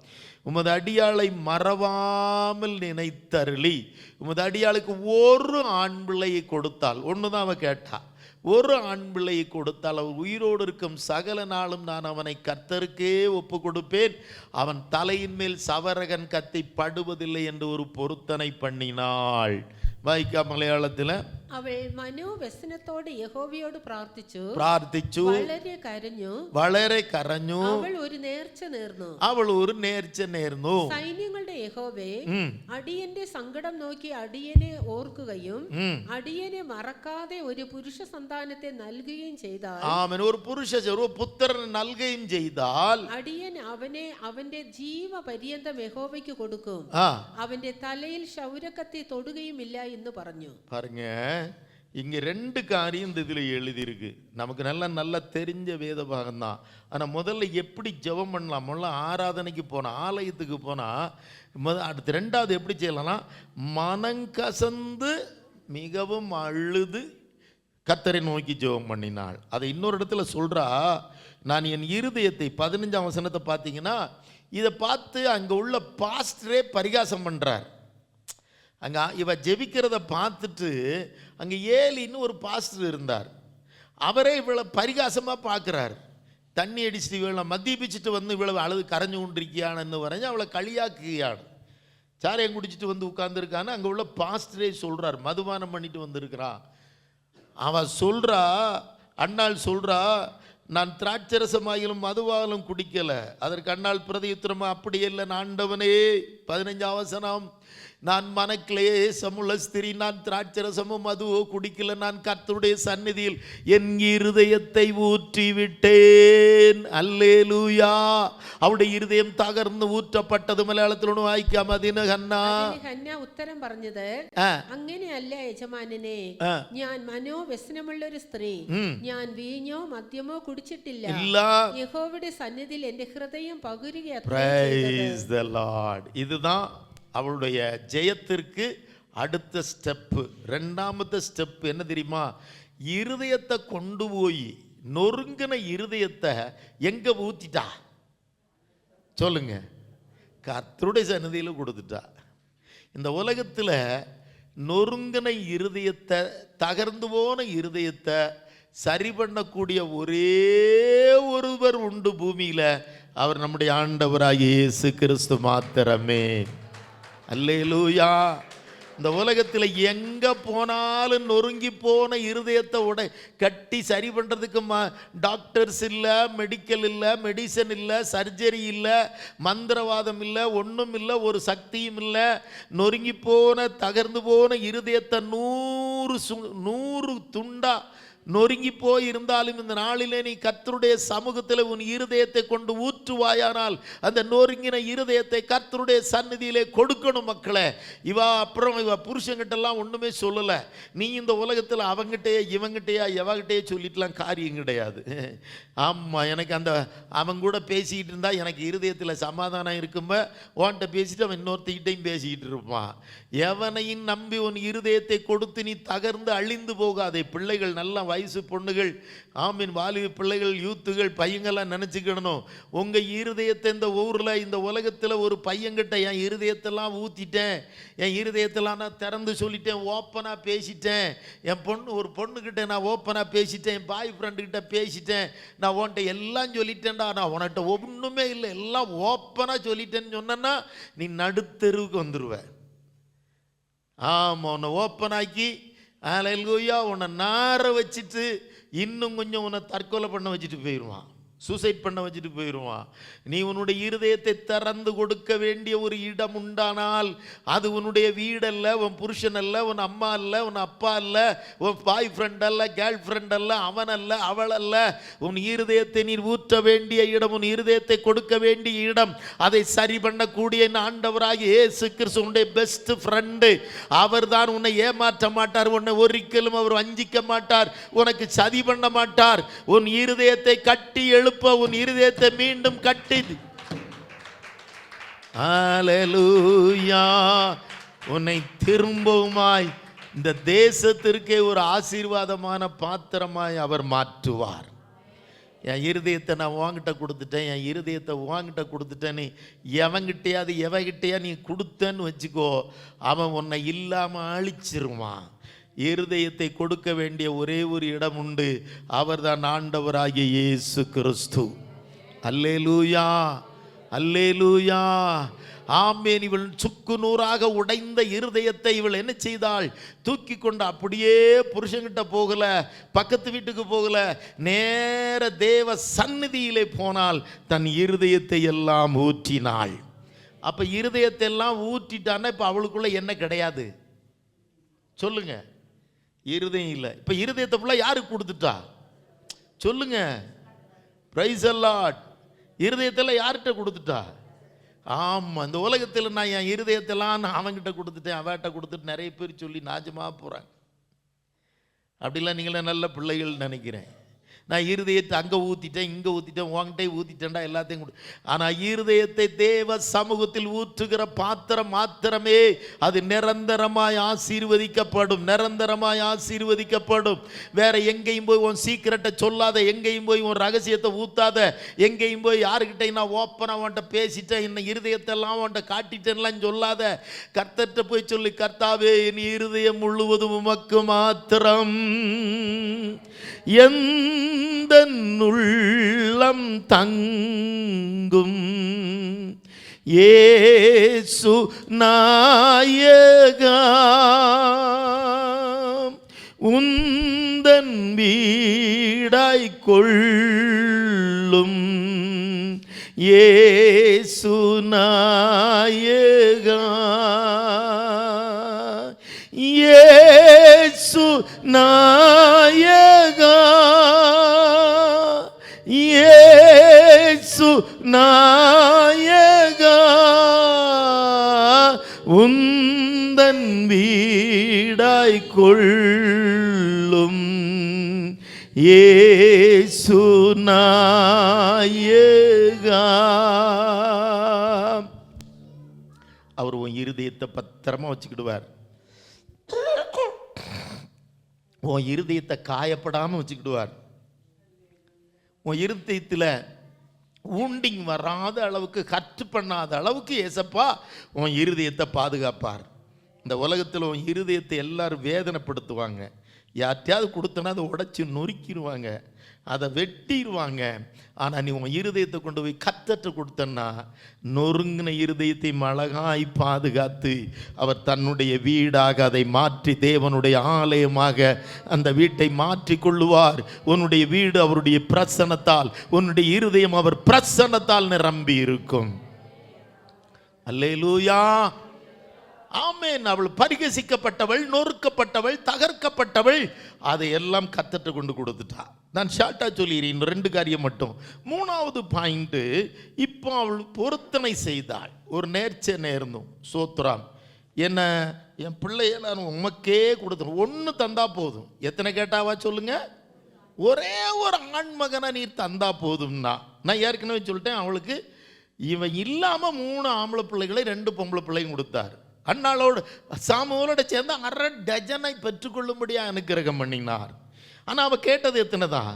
உமது அடியாளை மறவாமல் நினைத்தருளி, உமது அடியாளுக்கு ஒரு ஆண் பிள்ளையை கொடுத்தால், ஒன்று தான் அவன் கேட்டா, ஒரு ஆண் பிள்ளையை கொடுத்தால் அவர் உயிரோடு இருக்கும் சகல நாளும் நான் அவனை கர்த்தருக்கே ஒப்பு கொடுப்பேன், அவன் தலையின் மேல் சவரகன் கத்தி படுவதில்லை என்று ஒரு பொருத்தனை பண்ணினாள். വായിക്കാം മലയാളത്തിൽ. അവൾ മനോവ്യസനത്തോടെ യഹോവയോട് പ്രാർത്ഥിച്ചു. വളരെ കരഞ്ഞു. അവൾ ഒരു നേർച്ച നേർന്നു. സൈന്യങ്ങളുടെ യഹോവേ, അടിയന്റെ സങ്കടം നോക്കി അടിയനെ ഓർക്കുകയും അടിയനെ മറക്കാതെ ഒരു പുരുഷ സന്താനത്തെ നൽകുകയും ചെയ്താൽ, ആമേൻ, ഒരു പുത്രനെ നൽകുകയും ചെയ്താൽ അടിയൻ അവനെ അവന്റെ ജീവപര്യന്തം യഹോവയ്ക്ക് കൊടുക്കും, അവന്റെ തലയിൽ ക്ഷൗരക്കത്തി തൊടുകയുമില്ല എന്ന് പറഞ്ഞു. இங்கே 2 காரியம் இந்த இதில் எழுதியிருக்கு. நமக்கு நல்லா தெரிஞ்ச வேத பாகம் தான். ஆனால் முதல்ல எப்படி ஜெபம் பண்ணலாம்? முதல்ல ஆராதனைக்கு போனால், ஆலயத்துக்கு போனால், அடுத்து 2வது எப்படி செய்யலாம்னா, மனங்கசந்து மிகவும் அழுது கர்த்தரை நோக்கி ஜெபம் பண்ணினாள். அதை இன்னொரு இடத்துல சொல்கிறா, நான் என் இருதயத்தை, 15ஆம் வசனத்தை பார்த்தீங்கன்னா, இதை பார்த்து அங்கே உள்ள பாஸ்டரே பரிகாசம் பண்ணுறார். அங்கே இவ ஜெபிக்கிறத பார்த்துட்டு அங்கே ஏலின்னு ஒரு பாஸ்டர் இருந்தார். அவரே இவளை பரிகாசமாக பார்க்குறார். தண்ணி அடிச்சுட்டு இவளை மத்தியபிச்சுட்டு வந்து இவ்வளவு அழுது கரைஞ்சு கொண்டிருக்கியான்னு வரைஞ்சு அவளை களியாக்குகியான். சாரையம் குடிச்சிட்டு வந்து உட்கார்ந்துருக்கான்னு அங்கே உள்ள பாஸ்டரே சொல்கிறார். மதுபானம் பண்ணிட்டு வந்திருக்கிறான். அவள் சொல்கிறா, அண்ணாள் சொல்கிறா, நான் திராட்சரசமாயிலும் மதுவாலும் குடிக்கலை. அதற்கு அண்ணாள் பிரதியுத்தரமா, அப்படி இல்லை ஆண்டவனே. 15ஆம் வசனம், நான் மனக்லேசமுள்ள ஸ்திரீ, நான் திராட்சரசமும் மதுவோ குடிக்கல, நான் கர்த்தருடைய சந்நிதியில் என் இருதயத்தை ஊற்றி விட்டேன். அல்லேலூயா. அவருடைய இருதயம் தகர்ந்து ஊற்றப்பட்டது. മലയാളത്തിൽ ഒന്ന് വായിക്കാം. അതിന് ഹന്ന ഉത്തരം പറഞ്ഞത്, അങ്ങനെയല്ല യജമാനനെ, ഞാൻ മനോവ്യസനമുള്ള ഒരു സ്ത്രീ, ഞാൻ വീഞ്ഞോ മദ്യമോ കുടിച്ചിട്ടില്ല. യഹോവയുടെ സന്നിധിയിൽ എന്റെ ഹൃദയം പകുരുകയത്രേ ചെയ്തത്. இதுதான் அவளுடைய ஜெயத்திற்கு அடுத்த ஸ்டெப்பு. 2வது ஸ்டெப் என்ன தெரியுமா? இருதயத்தை கொண்டு போய், நொறுங்கின இருதயத்தை எங்க ஊத்திட்டா சொல்லுங்க? கர்த்தருடைய சன்னதியில் கொடுத்துட்டா. இந்த உலகத்தில் நொறுங்கின இருதயத்தை, தகர்ந்து போன இருதயத்தை சரி பண்ணக்கூடிய ஒரே ஒருவர் உண்டு பூமியில், அவர் நம்முடைய ஆண்டவராகிய இயேசு கிறிஸ்து மாத்திரமே. அல்லேலூயா. இந்த உலகத்தில் எங்க போனாலும் நொறுங்கி போன இருதயத்தை கட்டி சரி பண்றதுக்கு டாக்டர்ஸ் இல்லை, மெடிக்கல் இல்லை, மெடிசன் இல்லை, சர்ஜரி இல்லை, மந்திரவாதம் இல்லை, ஒன்றும் இல்லை, ஒரு சக்தியும் இல்லை. நொறுங்கி போன தகர்ந்து போன இருதயத்தை 100 துண்டா நொறுங்கி போய் இருந்தாலும் இந்த நாளிலே நீ கர்த்தருடைய சமூகத்தில் உன் இருதயத்தை கொண்டு ஊற்றுவாயானால் அந்த நொறுங்கின இருதயத்தை கர்த்தருடைய சந்நிதியிலே கொடுக்கணும். மக்களே, இவ புருஷங்கிட்டெல்லாம் ஒன்றுமே சொல்லலை. நீ இந்த உலகத்தில் அவங்கிட்டே இவங்கிட்டையா எவகிட்டையே சொல்லிட்டுலாம் காரியம் கிடையாது. ஆமாம், எனக்கு அவன் கூட பேசிக்கிட்டு இருந்தா எனக்கு இருதயத்தில் சமாதானம் இருக்கும்ப, உன்கிட்ட பேசிட்டு அவன் இன்னொருத்திக்கிட்டையும் பேசிக்கிட்டு இருப்பான். எவனையும் நம்பி உன் இருதயத்தை கொடுத்து நீ தகர்ந்து அழிந்து போகாதே. பிள்ளைகள் நல்லா வயசு பொண்ணுகள், ஆமீன், வாலிப பிள்ளைகள், யூத்துகள், பையங்கள்லாம் நினச்சிக்கிடணும். உங்கள் இருதயத்தை இந்த ஊரில் இந்த உலகத்தில் ஒரு பையன்கிட்ட என் இருதயத்தெல்லாம் ஊற்றிட்டேன், என் இருதயத்தெல்லாம் நான் திறந்து சொல்லிட்டேன், ஓப்பனாக பேசிட்டேன், என் ஒரு பொண்ணுக்கிட்ட நான் ஓப்பனாக பேசிட்டேன், என் பாய் ஃப்ரெண்டுக்கிட்ட பேசிட்டேன், நான் உன்கிட்ட எல்லாம் சொல்லிட்டேன்டா, நான் உன்கிட்ட ஒன்றுமே இல்லை, எல்லாம் ஓப்பனாக சொல்லிட்டேன்னு சொன்னேன்னா நீ நடுத்தெருவுக்கு வந்துடுவேன். ஆமாம், உன்னை ஓப்பனாக்கி அல்லேலூயா உன்னை நார வச்சுட்டு இன்னும் கொஞ்சம் உன்னை தற்கொலை பண்ண வச்சுட்டு போயிடுவான், சூசைட் பண்ண வச்சுட்டு போயிடுவான். நீ உன்னுடைய இருதயத்தை திறந்து கொடுக்க வேண்டிய ஒரு இடம் உண்டானால் அது உன்னுடைய வீடல்ல, உன் புருஷன் அல்ல, உன் அம்மா அல்ல, உன் அப்பா அல்ல, உன் பாய் ஃப்ரெண்ட் அல்ல, கேர்ள் ஃப்ரெண்ட் அல்ல, அவன் அல்ல, அவள் அல்ல. உன் இருதயத்தை நீ ஊற்ற வேண்டிய இடம், உன் இருதயத்தை கொடுக்க வேண்டிய இடம், அதை சரி பண்ணக்கூடிய ஆண்டவராகிய இயேசு கிறிஸ்து உன்னுடைய பெஸ்ட் ஃப்ரெண்டு. அவர் தான் உன்னை ஏமாற்ற மாட்டார், உன்னை ஒரிக்கலும் அவர் வஞ்சிக்க மாட்டார், உனக்கு சதி பண்ண மாட்டார். உன் இருதயத்தை கட்டி உன் இருதயத்தை மீண்டும் கட்டி, அல்லேலூயா, உன்னை திரும்பவுமாய் இந்த தேசத்திற்கே ஒரு ஆசீர்வாதமான பாத்திரமாய் அவர் மாற்றுவார். என் இருதயத்தை நான் வாங்கிட்ட கொடுத்துட்டேன், என் இருதயத்தை வாங்கிட்ட கொடுத்துட்டேன்னு எவங்கிட்டையாவது எவகிட்டையா நீ கொடுத்தேன்னு வச்சுக்கோ, அவன் உன்னை இல்லாமல் அழிச்சிருவான். இருதயத்தை கொடுக்க வேண்டிய ஒரே ஒரு இடம் உண்டு, அவர்தான் ஆண்டவராகிய இயேசு கிறிஸ்து. அல்லேலூயா, அல்லேலூயா, ஆமென். இவள் சுக்கு நூறாக உடைந்த இருதயத்தை இவள் என்ன செய்தாள்? தூக்கி கொண்டு அப்படியே புருஷன்கிட்ட போகல, பக்கத்து வீட்டுக்கு போகல, நேர தேவ சந்நிதியிலே போனால் தன் இருதயத்தை எல்லாம் ஊற்றினாள். அப்ப இருதயத்தை எல்லாம் ஊற்றிட்டான்னா இப்ப அவளுக்குள்ள என்ன கிடையாது சொல்லுங்க? இருதயம் இல்லை. இப்ப இருதயத்தை ஃபுல்லாக யாருக்கு கொடுத்துட்டா சொல்லுங்க? Price the Lord. இருதயத்தில் யார்கிட்ட கொடுத்துட்டா? ஆமாம், இந்த உலகத்தில் நான் என் இருதயத்தெல்லாம் நான் அவன்கிட்ட கொடுத்துட்டேன், அவன்கிட்ட கொடுத்துட்டு நிறைய பேர் சொல்லி நாஜமாக போகிறாங்க. அப்படிலாம் நீங்களே நல்ல பிள்ளைகள் நினைக்கிறேன். நான் இருதயத்தை அங்கே ஊற்றிட்டேன், இங்கே ஊற்றிட்டேன், உங்ககிட்டே ஊற்றிட்டேன்டா, எல்லாத்தையும் கொடு. ஆனால் இருதயத்தை தேவ சமூகத்தில் ஊற்றுகிற பாத்திரம் மாத்திரமே அது நிரந்தரமாய் ஆசீர்வதிக்கப்படும், நிரந்தரமாய் ஆசீர்வதிக்கப்படும். வேற எங்கேயும் போய் உன் சீக்கிரட்டை சொல்லாத, எங்கேயும் போய் உன் ரகசியத்தை ஊற்றாத, எங்கேயும் போய் யாருக்கிட்டே நான் ஓப்பனாக அவன்கிட்ட பேசிட்டேன், என்ன இருதயத்தெல்லாம் அவன்கிட்ட காட்டிட்டேன்லாம் சொல்லாத. கர்த்தர்கிட்ட போய் சொல்லி, கர்த்தாவே என் இருதயம் முழுவதும் உமக்கு மாத்திரம், எந்த உள்ளம் தங்கும் இயேசு நாயகா, உந்தன் வீடாய் கொள்ளும் இயேசு நாயகா, இயேசு நாயகா, இயேசு நாயகா, உந்தன் வீடாய் கொள்ளும் இயேசு நாயகா. அவர் உன் இருதயத்தை பத்திரமா வச்சுக்கிடுவார். உன் இருதயத்தை காயப்படாமல் வச்சுக்கிடுவார். உன் இருதயத்தில் ஊண்டிங் வராத அளவுக்கு, கற்று பண்ணாத அளவுக்கு ஏசப்பா உன் இருதயத்தை பாதுகாப்பார். இந்த உலகத்தில் உன் இருதயத்தை எல்லாரும் வேதனைப்படுத்துவாங்க. யார்ட்டையாவது கொடுத்தனா அதை உடைச்சி நொறுக்கிடுவாங்க, அதை வெட்டிடுவாங்க. ஆனால் நீ உன் இருதயத்தை கொண்டு போய் கர்த்தர்ட்ட கொடுத்தன்னா நொறுங்கின இருதயத்தை அழகாய் பாதுகாத்து அவர் தன்னுடைய வீடாக அதை மாற்றி தேவனுடைய ஆலயமாக அந்த வீட்டை மாற்றி கொள்ளுவார். உன்னுடைய வீடு அவருடைய பிரசன்னத்தால், உன்னுடைய இருதயம் அவர் பிரசன்னத்தால் நிரம்பி இருக்கும். அல்லேலூயா, ஆமென். அவள் பரிகசிக்கப்பட்டவள், நொறுக்கப்பட்டவள், தகர்க்கப்பட்டவள், அதையெல்லாம் கர்த்தர்ட்ட கொண்டு கொடுத்துட்டா. நான் ஷார்ட்டாக சொல்லிடுறேன், 2 காரியம் மட்டும். 3வது பாயிண்ட்டு, இப்போ அவள் பொருத்தனை செய்தாள். ஒரு நேர்ச்சை நேர்ந்தோம், சோத்ராம், என்ன என் பிள்ளைய நான் உமக்கே கொடுத்தேன், 1 தந்தா போதும். எத்தனை கேட்டாவா சொல்லுங்க? ஒரே ஒரு ஆண்மகனை நீர் தந்தா போதும்னா. நான் ஏற்கனவே சொல்லிட்டேன், அவளுக்கு இவன் இல்லாமல் 3 ஆம்பளை பிள்ளைகளை 2 பொம்பளை பிள்ளையும் கொடுத்தார். அண்ணாளோடு சாமுவேலோட சேர்ந்து 1/2 டஜனை பெற்றுக்கொள்ளும்படியாக அனுக்கிரகம் பண்ணினார். ஆனால் அவள் கேட்டது எத்தனை தான்?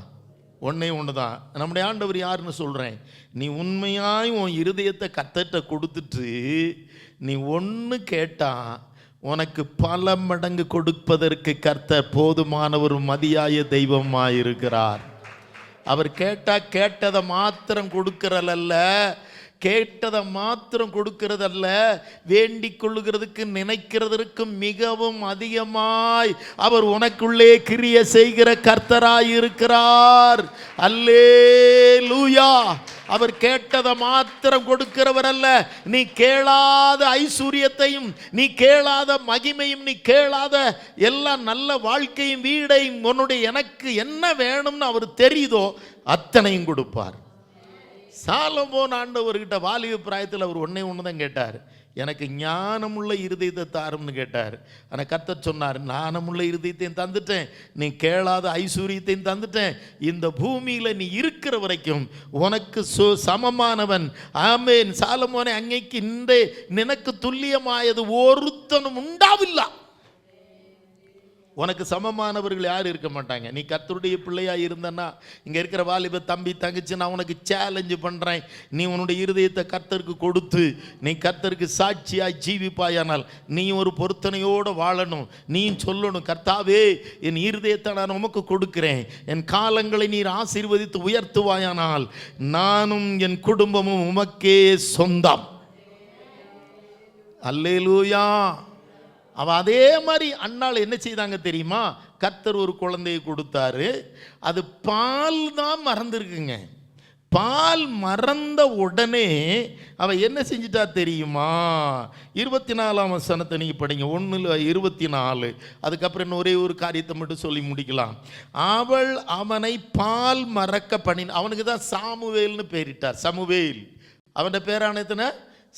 1 தான். நம்முடைய ஆண்டவர் யாருன்னு சொல்கிறேன், நீ உண்மையாய் உன் இருதயத்தை கர்த்தர்ட்ட கொடுத்துட்டு நீ 1 கேட்டா உனக்கு பல மடங்கு கொடுப்பதற்கு கர்த்தர் போதுமானவர், மதியாய தெய்வமாயிருக்கிறார். அவர் கேட்டதை மாத்திரம் கொடுக்கிறல்ல, கேட்டதை மாத்திரம் கொடுக்கிறதல்ல, வேண்டிக் கொள்ளுகிறதுக்கு நினைக்கிறதற்கும் மிகவும் அதிகமாய் அவர் உனக்குள்ளே கிரிய செய்கிற கர்த்தராய் இருக்கிறார். அல்லேலூயா. அவர் கேட்டதை மாத்திரம் கொடுக்கிறவர் அல்ல. நீ கேளாத ஐஸ்வர்யத்தையும், நீ கேளாத மகிமையும், நீ கேளாத எல்லா நல்ல வாழ்க்கையும், வீடையும், உன்னுடைய எனக்கு என்ன வேணும்னு அவர் தெரியுதோ அத்தனையும் கொடுப்பார். சாலமோன் ஆண்டவர்கிட்ட வாலிப பிராயத்தில் அவர் 1 தான் கேட்டார், எனக்கு ஞானமுள்ள இருதயத்தை தாரும்னு கேட்டார். ஆனால் கர்த்தர் சொன்னார், ஞானமுள்ள இருதயத்தையும் தந்துட்டேன், நீ கேளாத ஐஸ்வர்யத்தையும் தந்துட்டேன், இந்த பூமியில் நீ இருக்கிற வரைக்கும் உனக்கு சமமானவன். ஆமென். சாலமோனை அன்னைக்கு இந்த நினக்கு துல்லியமாயது ஒருத்தனும் உண்டாவில்லை. உனக்கு சமமானவர்கள் யாரும் இருக்க மாட்டாங்க. நீ கர்த்தருடைய பிள்ளையாக இருந்தன்னா, இங்கே இருக்கிற வாலிப தம்பி தங்கச்சி, நான் உனக்கு சேலஞ்சு பண்ணுறேன், நீ உன்னுடைய இருதயத்தை கர்த்தருக்கு கொடுத்து நீ கர்த்தருக்கு சாட்சியாய் ஜீவிப்பாயானால் நீ ஒரு பொருத்தனையோடு வாழணும். நீ சொல்லணும், கர்த்தாவே என் இருதயத்தை நான் உமக்கு கொடுக்கிறேன், என் காலங்களை நீர் ஆசீர்வதித்து உயர்த்துவாயானால் நானும் என் குடும்பமும் உமக்கே சொந்தம். அல்லேலூயா. அவன் அதே மாதிரி அண்ணாள் என்ன செய்தாங்க தெரியுமா? கர்த்தர் ஒரு குழந்தையை கொடுத்தாரு, அது பால் தான் மறந்துருக்குங்க. பால் மறந்த உடனே அவன் என்ன செஞ்சிட்டா தெரியுமா? 24ஆம் வசனத்தை நீங்கள் படிங்க, 1:24. அதுக்கப்புறம் இன்னும் ஒரே ஒரு காரியத்தை மட்டும் சொல்லி முடிக்கலாம். அவள் அவனை பால் மறக்க பண்ணின. அவனுக்கு தான் சாமுவேல்னு பேரிட்டார். சமுவேல், அவனோட பேரான எத்தனை?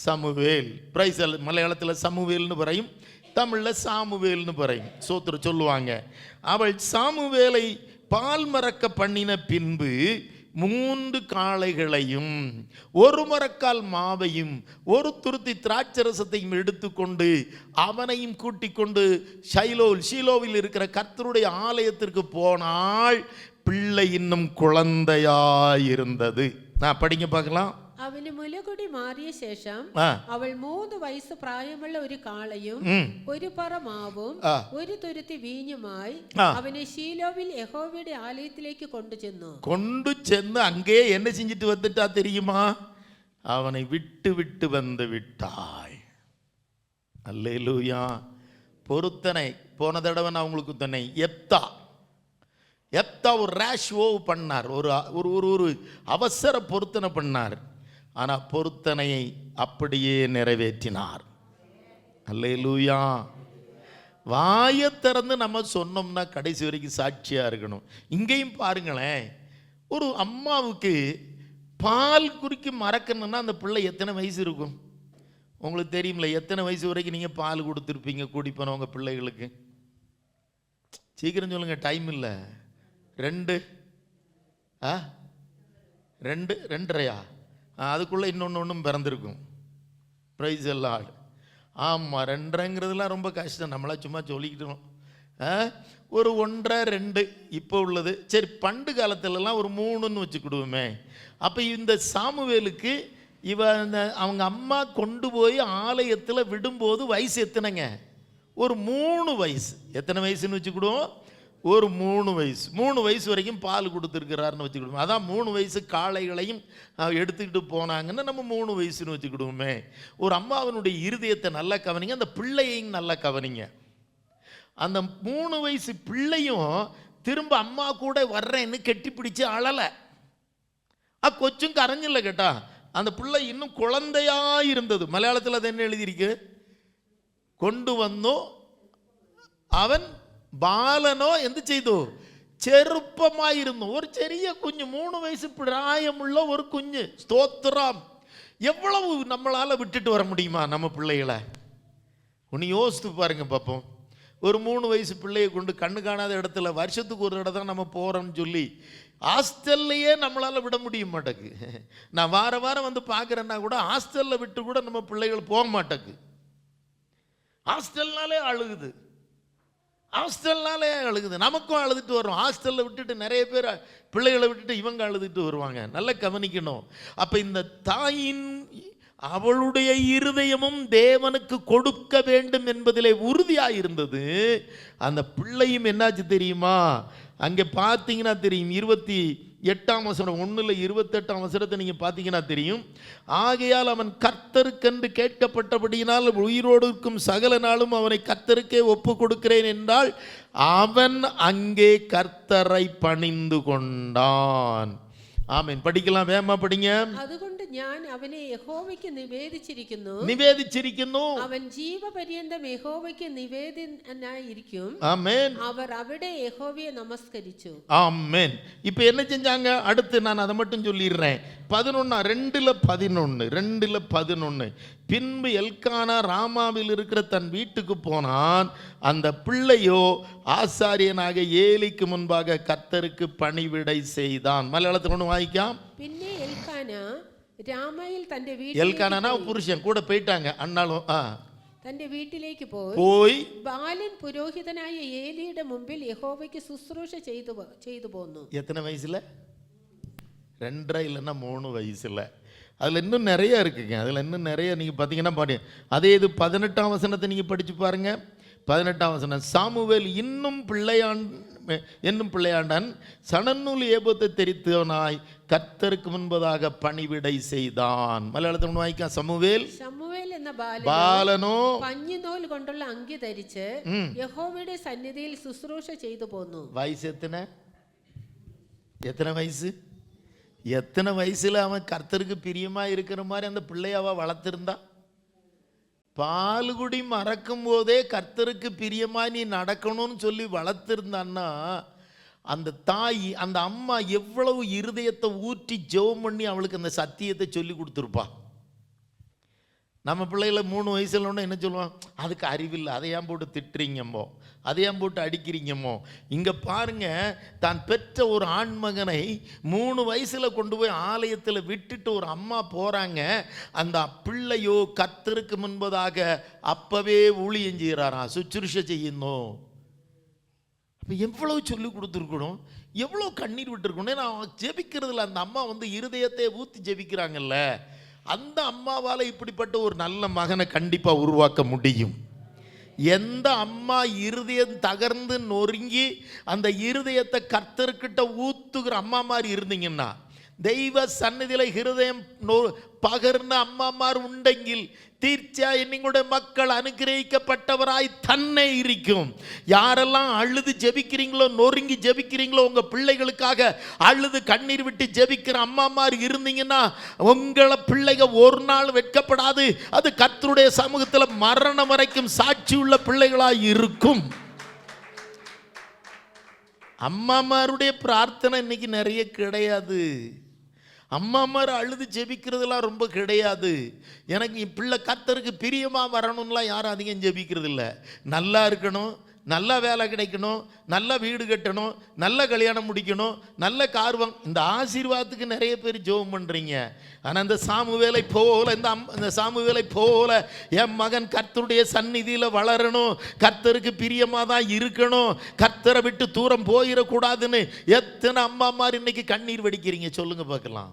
சமுவேல். பிரைசல் மலையாளத்தில் சமுவேல்னு பறையும், தமிழில் சாமுவேல்னு பறையும். சோத்திர சொல்லுவாங்க. அவள் சாமுவேலை பால் மறக்க பண்ணின பின்பு 3 காளைகளையும் 1 மரக்கால் மாவையும் 1 துருத்தி திராட்சரசத்தையும் எடுத்துக்கொண்டு அவனையும் கூட்டிக் கொண்டு ஷீலோவில் இருக்கிற கர்த்தருடைய ஆலயத்திற்கு போனாள். பிள்ளை இன்னும் குழந்தையாயிருந்தது. நான் படிங்க பார்க்கலாம். അവന് മുലകുടി മാറിയ ശേഷം അവൾ 3 വയസ്സ് പ്രായമുള്ള ഒരു കാളയും 1 പറ മാവും 1 തുരുത്തി വീഞ്ഞുമായി അവനെ ഷീലോവിൽ യഹോവയുടെ ആലയത്തിലേക്ക് കൊണ്ടുചെന്ന് அங்கே என்ன செஞ்சிட்டு வந்துட்டா தெரியுமா? அவனை விட்டு வந்து விட்டாய். அல்லேலூயா. பொருத்தனை போன தடவை நான் உங்களுக்கு தன்னை எப்தா ஒரு ரேஷ் ஓவ் பண்ணார், ஒரு அவசர பொருத்தனை பண்ணார். ஆனால் பொருத்தனையை அப்படியே நிறைவேற்றினார். அல்லேலூயா. வாயை திறந்து நம்ம சொன்னோம்னா கடைசி வரைக்கும் சாட்சியாக இருக்கணும். இங்கேயும் பாருங்களேன், ஒரு அம்மாவுக்கு பால் குடிக்க மறக்கணும்னா அந்த பிள்ளை எத்தனை வயசு இருக்கும் உங்களுக்கு தெரியுமில்ல? எத்தனை வயசு வரைக்கும் நீங்கள் பால் கொடுத்துருப்பீங்க குடிப்பன உங்கள் பிள்ளைகளுக்கு? சீக்கிரம் சொல்லுங்கள், டைம் இல்லை. 2 2.5 அதுக்குள்ளே இன்னொன்றும் பிறந்திருக்கும். ப்ரைஸ் எல்லாம். ஆமாம், 2.5ங்கிறதுலாம் ரொம்ப கஷ்டம், நம்மளா சும்மா சொல்லிக்கிட்டோம். ஒரு 1.5 2 இப்போ உள்ளது. சரி, பண்டு காலத்துலலாம் ஒரு 3ன்னு வச்சுக்கிடுவோமே. அப்போ இந்த சாமுவேலுக்கு அவங்க அம்மா கொண்டு போய் ஆலயத்தில் விடும்போது வயசு எத்தனைங்க? ஒரு 3 வயசு. எத்தனை வயசுன்னு வச்சுக்கிடுவோம்? ஒரு 3 வயசு வரைக்கும் பால் கொடுத்துருக்கிறாருன்னு வச்சுக்கிடுவோம். அதான் 3 வயசு காளைகளையும் எடுத்துக்கிட்டு போனாங்கன்னு நம்ம 3 வயசுன்னு வச்சுக்கிடுவோமே. ஒரு அம்மாவனுடைய இருதயத்தை நல்லா கவனிங்க, அந்த பிள்ளையையும் நல்லா கவனிங்க. அந்த 3 வயசு பிள்ளையும் திரும்ப அம்மா கூட வர்றேன்னு கெட்டி பிடிச்சு அழலை. கொச்சும் கரைஞ்சில்ல கேட்டா. அந்த பிள்ளை இன்னும் குழந்தையா இருந்தது. மலையாளத்தில் அது என்ன எழுதியிருக்கு? கொண்டு வந்தோ அவன் பாலனோ எந்த செய்தோ செருப்பமாயிருந்தோம். ஒரு சிறிய குஞ்சு, 3 வயசு பிராயமுள்ள ஒரு குஞ்சு. ஸ்தோத்திரம். எவ்வளவு நம்மளால விட்டுட்டு வர முடியுமா நம்ம பிள்ளைகளை? ஒன்று யோசித்து பாருங்க பார்ப்போம். ஒரு 3 வயசு பிள்ளையை கொண்டு கண்ணு காணாத இடத்துல வருஷத்துக்கு ஒரு இடம் தான் நம்ம போகிறோம்னு சொல்லி ஹாஸ்டல்லையே நம்மளால் விட முடிய மாட்டேக்கு. நான் வாரம் வந்து பார்க்குறேன்னா கூட ஹாஸ்டலில் விட்டு கூட நம்ம பிள்ளைகள் போக மாட்டேக்கு. ஹாஸ்டல்னாலே அழுகுது, ஹாஸ்டல்னாலே அழுகுது. நமக்கும் அழுதுட்டு வரும். ஹாஸ்டலில் விட்டுட்டு நிறைய பேர் பிள்ளைகளை விட்டுட்டு இவங்க அழுதுட்டு வருவாங்க. நல்லா கவனிக்கணும். அப்போ இந்த தாயின் அவளுடைய இருதயமும் தேவனுக்கு கொடுக்க வேண்டும் என்பதிலே உறுதியாக இருந்தது. அந்த பிள்ளையும் என்னாச்சு தெரியுமா? அங்கே பார்த்தீங்கன்னா தெரியும், 28ஆம் வசனம், 1:28 நீங்கள் பார்த்தீங்கன்னா தெரியும். ஆகையால் அவன் கர்த்தருக்கென்று கேட்கப்பட்டபடியினால் உயிரோடு இருக்கும் சகல நாளும் அவனை கர்த்தருக்கே ஒப்பு கொடுக்கிறேன் என்றால் அவன் அங்கே கர்த்தரை பணிந்து கொண்டான். ஆமென். படிக்கலாம், வேகமா படிங்க. അതുകൊണ്ട് ഞാൻ അവനെ യഹോവയ്ക്ക് നിവേദിച്ചിരിക്കുന്നു. അവൻ ജീവപര്യന്തം യഹോവയ്ക്ക് നിവേദനായിരിക്കും. ആമേൻ. അവർ അവിടെ യഹോവയെ நமஸ்கரிச்சு. ஆமென். இப்போ என்ன செஞ்சாங்க? அடுத்து நான் அதை மட்டும் சொல்லிடுறேன். 2:11 பின்பு எல்கானா ராமாவில் இருக்கிற தன் வீட்டுக்கு போனான். அந்த பிள்ளையோ ஆசாரியனாக ஏலிக்கு முன்பாக கர்த்தருக்கு பணிவிடை செய்தான். மலையாளத்தில் ஒன்று வாய்க்காம். പിന്നെ എൽക്കാനാ രാമയിൽ തന്റെ எல்கானா புருஷன் கூட போயிட்டாங்க. அண்ணாலும் തന്റെ വീട്ടിലേക്ക് പോയി ബാലൻ പുരോഹിതനായ ഏലിയുടെ മുമ്പിൽ യഹോവയ്ക്ക് ശുശ്രൂഷ ചെയ്തു പോന്നു. எத்தனை வயசுல? 2 இல்லைன்னா 3 வயசுல. அதில் இன்னும் நிறைய இருக்குங்க. அதில் இன்னும் நிறைய நீங்கள் பார்த்தீங்கன்னா பாருங்க. அதே இது 18ஆம் வசனத்தை நீங்கள் படித்து பாருங்க. 18ஆம் வசனம், சாமுவேல் இன்னும் பிள்ளையாண்டான் சணநூல் ஏபத்தை தெரித்தவனாய் கர்த்தருக்கு முன்பதாக பணிவிடை செய்தான். மலையாளத்தில் வாய்க்கா. சமுவேல் എന്ന ബാലനോ പഞ്ഞിനൂൽ കൊണ്ടുള്ള അങ്കി ധരിച്ച് യഹോവയുടെ സന്നിധിയിൽ ശുശ്രൂഷ ചെയ്തു പോന്നു. വയസ്സ് எத்தனை வயசுல அவன் கர்த்தருக்கு பிரியமா இருக்கிற மாதிரி அந்த பிள்ளையாவ வளர்த்திருந்தா? பால்குடி மறக்கும் போதே கர்த்தருக்கு பிரியமா நீ நடக்கணும்னு சொல்லி வளர்த்திருந்தான்னா அந்த தாய், அந்த அம்மா எவ்வளவு இருதயத்தை ஊற்றி ஜெபம் பண்ணி அவளுக்கு அந்த சத்தியத்தை சொல்லி கொடுத்துருப்பா. நம்ம பிள்ளைகளை 3 வயசுல ஒன்று என்ன சொல்லுவான்? அதுக்கு அறிவில்லை, அதை ஏன் போட்டு திட்டுறீங்கம்மோ, அதை ஏன் போட்டு அடிக்கிறீங்கம்மோ. இங்கே பாருங்க, தான் பெற்ற ஒரு ஆண்மகனை 3 வயசுல கொண்டு போய் ஆலயத்தில் விட்டுட்டு ஒரு அம்மா போகிறாங்க. அந்த பிள்ளையோ கர்த்தருக்கு முன்பதாக அப்பவே ஊழியம் செய்கிறாராம், சுற்றுஷ செய்யணும். அப்போ எவ்வளோ சொல்லி கொடுத்துருக்கணும், எவ்வளோ கண்ணீர் விட்டுருக்கணும். நான் ஜெபிக்கிறதுல அந்த அம்மா இருதயத்தை ஊற்றி ஜெபிக்கிறாங்கல்ல, அந்த அம்மாவால் இப்படிப்பட்ட ஒரு நல்ல மகனை கண்டிப்பாக உருவாக்க முடியும். எந்த அம்மா இருதயம் தகர்ந்து நொறுங்கி அந்த இருதயத்தை கர்த்தர்கிட்ட ஊத்துகிற அம்மா மாதிரி இருந்தீங்கன்னா, தெய்வ சந்நிதியில் இருதயம் பகர்ந்த அம்மாமார் உண்டெங்கில் தீர்ச்சயாய் நீங்களுடைய மக்கள் அனுகிரகிக்கப்பட்டவராய் தன்னை இருக்கும். யாரெல்லாம் அழுது ஜெபிக்கிறீங்களோ, நொறுங்கி ஜெபிக்கிறீங்களோ, உங்க பிள்ளைகளுக்காக அழுது கண்ணீர் விட்டு ஜெபிக்கிற அம்மாமார் இருந்தீங்கன்னா உங்களை பிள்ளைங்க ஒரு நாள் வெட்கப்படாது. அது கர்த்தருடைய சமூகத்தில் மரணம் வரைக்கும் சாட்சி உள்ள பிள்ளைகளாய் இருக்கும். அம்மாமாருடைய பிரார்த்தனை இன்னைக்கு நிறைய கிடையாது. அம்மாமார் அழுது ஜெபிக்கிறதுலாம் ரொம்ப கிடையாது. எனக்கு என் பிள்ளை கர்த்தருக்கு பிரியமாக வரணும்லாம் யாரும் அதிகம் ஜெபிக்கிறது இல்லை. நல்லா இருக்கணும், நல்ல வேலை கிடைக்கணும், நல்ல வீடு கட்டணும், நல்ல கல்யாணம் முடிக்கணும், நல்ல கார்வம், இந்த ஆசீர்வாதத்துக்கு நிறைய பேர் ஜெபம் பண்ணுறீங்க. ஆனால் இந்த சாமுவேலை போல இந்த சாமுவேலை போல என் மகன் கர்த்தருடைய சந்நிதியில் வளரணும், கர்த்தருக்கு பிரியமாக தான் இருக்கணும், கர்த்தரை விட்டு தூரம் போயிடக்கூடாதுன்னு எத்தனை அம்மாமார் இன்னைக்கு கண்ணீர் வடிக்கிறீங்க சொல்லுங்க பார்க்கலாம்.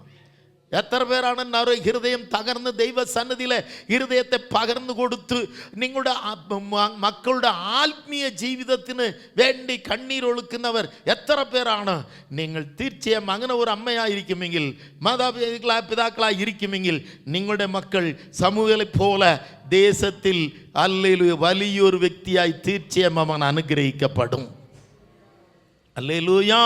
എത്ര പേരാണ് ഹൃദയം തകർന്ന് ദൈവ സന്നിധിയിലെ ഹൃദയത്തെ പകർന്നു കൊടുത്ത് നിങ്ങളുടെ മക്കളുടെ ആത്മീയ ജീവിതത്തിന് വേണ്ടി കണ്ണീരൊഴുക്കുന്നവർ എത്ര പേരാണ്? നിങ്ങൾ തീർച്ചയായും അങ്ങനെ ഒരു അമ്മയായിരിക്കുമെങ്കിൽ, പിതാക്കളായി ഇരിക്കുമെങ്കിൽ, നിങ്ങളുടെ മക്കൾ സമൂഹങ്ങളെ പോലെ ദേശത്തിൽ அல்லேலூயா വലിയൊരു വ്യക്തിയായി തീർച്ചയായും അവൻ അനുഗ്രഹിക്കപ്പെടും. அல்லேலூயா.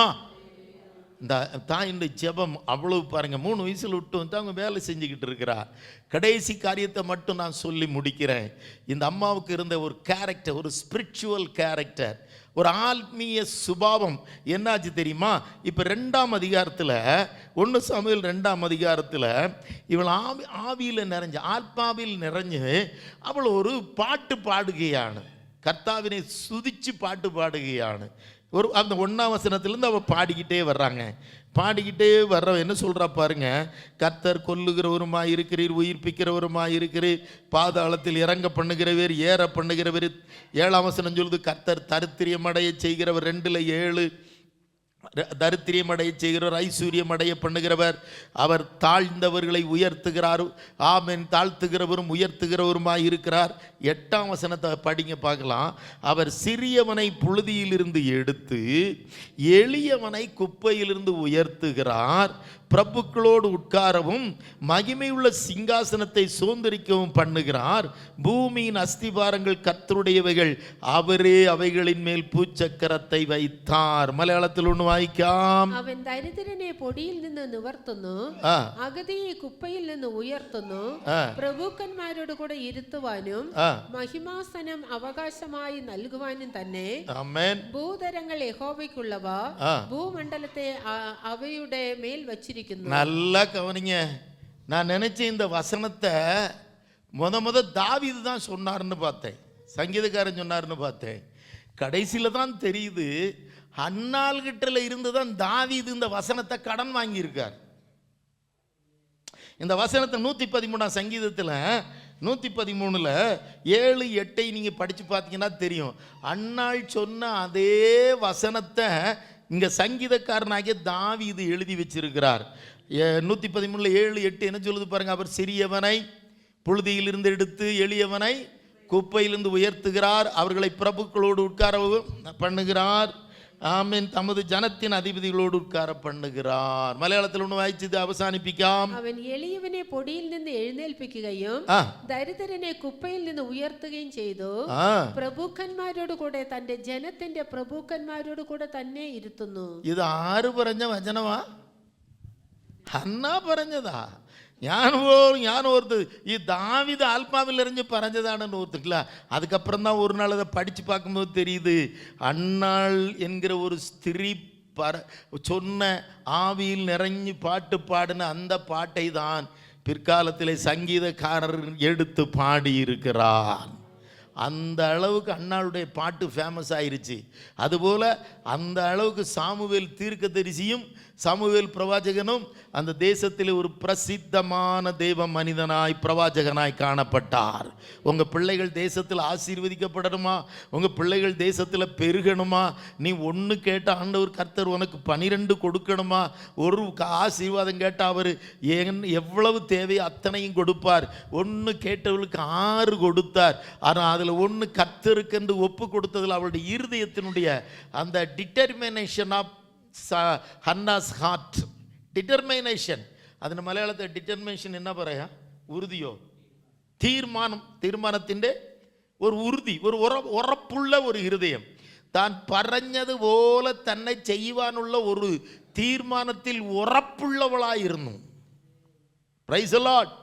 இந்த தாயின் ஜெபம் அவ்வளவு பாருங்க. 3 வயசில் விட்டு வந்து அவங்க வேலை செஞ்சுக்கிட்டு இருக்கிறா. கடைசி காரியத்தை மட்டும் நான் சொல்லி முடிக்கிறேன். இந்த அம்மாவுக்கு இருந்த ஒரு கேரக்டர், ஒரு ஸ்பிரிச்சுவல் கேரக்டர், ஒரு ஆத்மீய சுபாவம் என்னாச்சு தெரியுமா? இப்போ 2ஆம் அதிகாரத்தில் 1 சாமுவேல் 2ஆம் அதிகாரத்தில் இவள் ஆவியில் நிறைஞ்சு, ஆத்மாவில் நிறைஞ்சு அவள் ஒரு பாட்டு பாடுகைയാണ്. கர்த்தாவினை சுதிச்சு பாட்டு பாடுகைയാണ്. ஒரு அந்த 1ஆம் வசனத்திலேருந்து அவள் பாடிக்கிட்டே வர்றாங்க. பாடிக்கிட்டே வர்ற என்ன சொல்கிறா பாருங்க. கர்த்தர் கொல்லுகிறவருமாய் இருக்கிறீர், உயிர்ப்பிக்கிறவருமாய் இருக்கிறீர், பாதாளத்தில் இறங்க பண்ணுகிறவர், ஏற பண்ணுகிறவர். 7ஆம் வசனம் சொல்லுது, கர்த்தர் தரித்திரியமடைய செய்கிறவர். 2:7 தரித்திரியமடைய செய்கிறவர், ஐஸ்வர்யமடைய பண்ணுகிறவர், அவர் தாழ்ந்தவர்களை உயர்த்துகிறார். ஆமென். தாழ்த்துகிறவரும் உயர்த்துகிறவருமாய் இருக்கிறார். 8ஆம் வசனத்தை படிங்க பார்க்கலாம். அவர் சிறியவனை புழுதியிலிருந்து எடுத்து எளியவனை குப்பையிலிருந்து உயர்த்துகிறார். பிரபுக்களோடு உட்காரவும் மகிமையுள்ள சிங்காசனத்தை சுதந்திரிக்கவும் பண்ணுகிறார். பூமியின் அஸ்திபாரங்கள் கர்த்தருடையவைகள், அவரே அவைகளின் மேல் பூச்சக்கரத்தை வைத்தார். மலையாளத்தில் ஒன்று വായിക്കാം. അവൻ ദരിദ്രനെ പൊടിയിൽ നിന്ന് നിവർത്തുന്നു, അഗതിയെ കുപ്പയിൽ നിന്ന് ഉയർത്തുന്നു, പ്രഭുക്കന്മാരോട് കൂടെ ഇരുത്തുവാനും മഹിമാസനം അവകാശമായി നൽകുവാനും തന്നെ. ഭൂതരങ്ങൾ യഹോവയ്ക്കുള്ളവ, ഭൂമണ്ഡലത്തെ അവയുടെ മേൽ വച്ചിരിക്കുന്നു. நல்லா கவனிங்க. நான் நினைச்சேன் இந்த வசனத்தை முத தாவீது தான் சொன்னார்னு பார்த்தேன், சங்கீதக்காரன் சொன்னார்னு பார்த்தேன். கடைசியில் தான் தெரியுது அன்னாள் கிட்டல இருந்து தான் தாவீது இந்த வசனத்தை கடன் வாங்கியிருக்கார். இந்த வசனத்தை 113ஆம் சங்கீதத்தில் 113ல் 7, 8 நீங்கள் படித்து பார்த்தீங்கன்னா தெரியும். அன்னாள் சொன்ன அதே வசனத்தை இங்கே சங்கீதக்காரனாகிய தாவீது எழுதி வச்சிருக்கிறார். 113ல் 7, 8 என்ன சொல்லுது பாருங்க. அவர் சிறியவனை புழுதியிலிருந்து எடுத்து எளியவனை குப்பையிலிருந்து உயர்த்துகிறார், அவர்களை பிரபுக்களோடு உட்கார பண்ணுகிறார். ஆமென். தமது ஜனத்தின் அதிபதிகளோடு உட்கார பண்ணுகிறார். മലയാളത്തിൽ ഒന്ന് വായിച്ചത് അവസാനിപ്പിക്കാം. അവൻ എളിയവനെ പൊടിയിൽ നിന്ന് എഴുന്നേൽപ്പിക്കുകയും ദരിദ്രനെ കുപ്പയിൽ നിന്ന് ഉയർത്തുകയും ചെയ്തു. പ്രഭുക്കന്മാരോട് കൂടെ തന്റെ ജനത്തിന്റെ പ്രഭുക്കന്മാരോട് കൂടെ തന്നെ ഇരുത്തുന്നു. ഇത് ആര് പറഞ്ഞ വചനമാ? ഹന്നാ പറഞ്ഞതാ. ഞാൻ ഓർത്ത് ഈ ദാവീദ് ആത്മാവിൽ എറിഞ്ഞ് പറഞ്ഞതാണെന്ന് ഓർത്തിട്ടില്ല. அதுக்கப்புறம் தான் ஒரு நாள் அதை படித்து பார்க்கும்போது தெரியுது, அன்னாள் என்கிற ஒரு ஸ்திரீ சொன்ன ஆவியில் நிறைஞ்சு பாட்டு பாடின அந்த பாட்டை தான் பிற்காலத்திலே சங்கீதக்காரர் எடுத்து பாடியிருக்கிறார். அந்த அளவுக்கு அன்னாளுடைய பாட்டு ஃபேமஸ் ஆயிருச்சு. அதுபோல் அந்த அளவுக்கு சாமுவேல் தீர்க்கதரிசியும் சாமுவேல் பிரவாச்சகனும் அந்த தேசத்தில் ஒரு பிரசித்தமான தேவ மனிதனாய் பிரவாச்சகனாய் காணப்பட்டார். உங்கள் பிள்ளைகள் தேசத்தில் ஆசீர்வதிக்கப்படணுமா? உங்கள் பிள்ளைகள் தேசத்தில் பெருகணுமா? நீ ஒன்று கேட்டால் ஆண்டவர் கர்த்தர் உனக்கு 12 கொடுக்கணுமா? ஒரு ஆசீர்வாதம் கேட்டால் அவர் எவ்வளவு தேவையோ அத்தனையும் கொடுப்பார். ஒன்று கேட்டவர்களுக்கு 6 கொடுத்தார். ஆனால் அதில் ஒன்று கர்த்தருக்கென்று ஒப்பு கொடுத்ததில் அவருடைய இருதயத்தினுடைய அந்த டிட்டர்மினேஷன் ஆஃப் ஹன்னாஸ் ஹார்ட், டிட்டர்மினேஷன். അതിന് മലയാളത്തിൽ ഡിറ്റർമിനേഷൻ എന്നാ പറയാ? ഉറുതിയോ? തീരുമാനത്തിൻ്റെ ഒരു ഉറുതി, ഒരു ഉറപ്പുള്ള ഒരു ഹൃദയം. താൻ പറഞ്ഞതുപോലെ തന്നെ ചെയ്യുവാനുള്ള ഒരു തീരുമാനത്തിൽ ഉറപ്പുള്ളവളായിരുന്നു. Praise the Lord.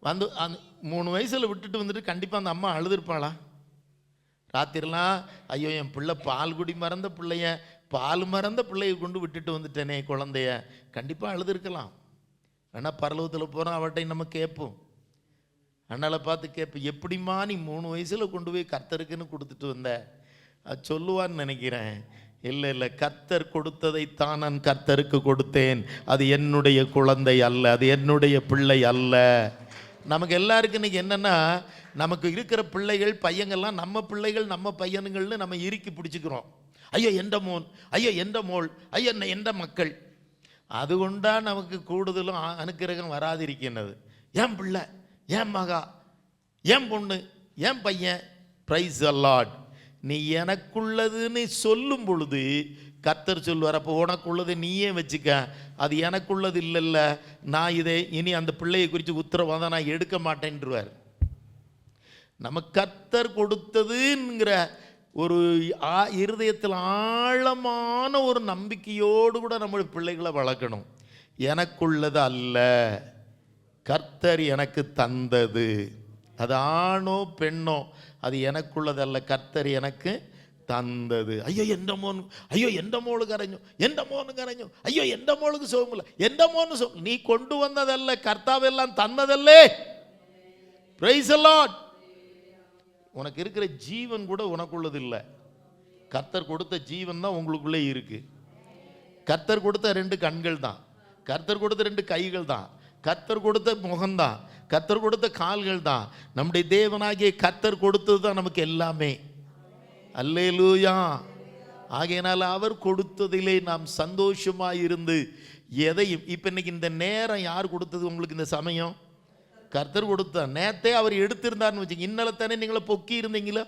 வந்து 3 வயசில் விட்டுட்டு வந்துட்டு கண்டிப்பாக அந்த அம்மா அழுதுருப்பாளா? ராத்திரிலாம் ஐயோ என் பிள்ளை பால் குடி மறந்த பிள்ளைய, பால் மறந்த பிள்ளையை கொண்டு விட்டுட்டு வந்துட்டேனே குழந்தைய, கண்டிப்பாக அழுதுருக்கலாம். ஆனால் பரலோகத்தில் போகிறோம், அவட்டை நம்ம கேட்போம். அண்ணால பார்த்து கேட்போம், எப்படிம்மா நீ 3 வயசில் கொண்டு போய் கர்த்தருக்குன்னு கொடுத்துட்டு வந்த? அது சொல்லுவான்னு நினைக்கிறேன். இல்லை, கர்த்தர் கொடுத்ததைத்தான் நான் கர்த்தருக்கு கொடுத்தேன். அது என்னுடைய குழந்தை அல்ல, அது என்னுடைய பிள்ளை அல்ல. நமக்கு எல்லாருக்கும் இன்றைக்கி என்னென்னா, நமக்கு இருக்கிற பிள்ளைகள் பையங்கள்லாம் நம்ம பிள்ளைகள் நம்ம பையனுங்கள்னு நம்ம இறுக்கி பிடிச்சிக்கிறோம். ஐயோ எந்த மோன், ஐயோ எந்த மோள், ஐயோ எந்த மக்கள். അതുകൊണ്ടാണ് നമുക്ക് കൂടുതലും അനുഗ്രഹം വരാതിരിക്കുന്നത്. என் பிள்ளை, என் மகா, என் பொண்ணு, என் பையன், பிரைஸ் தி லார்ட். நீ எனக்குள்ளதுன்னு சொல்லும் பொழுது கர்த்தர் சொல்வார், அப்போ உனக்குள்ளது நீயே வச்சுக்க, அது எனக்குள்ளது இல்லைல்ல, நான் இதை இனி அந்த பிள்ளையை குறித்து உத்தரவாதம் நான் எடுக்க மாட்டேன்ருவார். நம்ம கர்த்தர் கொடுத்ததுங்கிற ஒரு இருதயத்தில் ஆழமான ஒரு நம்பிக்கையோடு கூட நம்முடைய பிள்ளைகளை வளர்க்கணும். எனக்குள்ளது அல்ல, கர்த்தர் எனக்கு தந்தது. அது ஆணோ பெண்ணோ, அது எனக்குள்ளது அல்ல, கர்த்தர் எனக்கு தந்தது. ஐயோ எந்த மோனு, ஐயோ எந்த மோளு கரைஞ்சோ, எந்த மோனு கரைஞ்சோ, ஐயோ எந்த மோளுக்கு சோகமில்ல, எந்த மோனு நீ கொண்டு வந்ததல்ல, கர்த்தாவெல்லாம் தந்ததல்லே. Price the Lord. உனக்கு இருக்கிற ஜீவன் கூட உனக்குள்ளது இல்லை, கர்த்தர் கொடுத்த ஜீவன் தான் உங்களுக்குள்ளே இருக்கு. கர்த்தர் கொடுத்த 2 கண்கள் தான், கர்த்தர் கொடுத்த 2 கைகள் தான், கர்த்தர் கொடுத்த முகம்தான், கர்த்தர் கொடுத்த கால்கள் தான். நம்முடைய தேவனாகிய கர்த்தர் கொடுத்தது தான் நமக்கு எல்லாமே. அல்லேலூயா. ஆகையினால அவர் கொடுத்ததிலே நாம் சந்தோஷமாக இருந்து எதையும், இப்போ இன்னைக்கு இந்த நேரம் யார் கொடுத்தது உங்களுக்கு? இந்த சமயம் கர்த்தர் கொடுத்தார். நேத்தே அவர் எடுத்திருந்தார்னு வச்சுங்க, இன்னல தானே நீங்கள பொக்கி இருந்தீங்களா?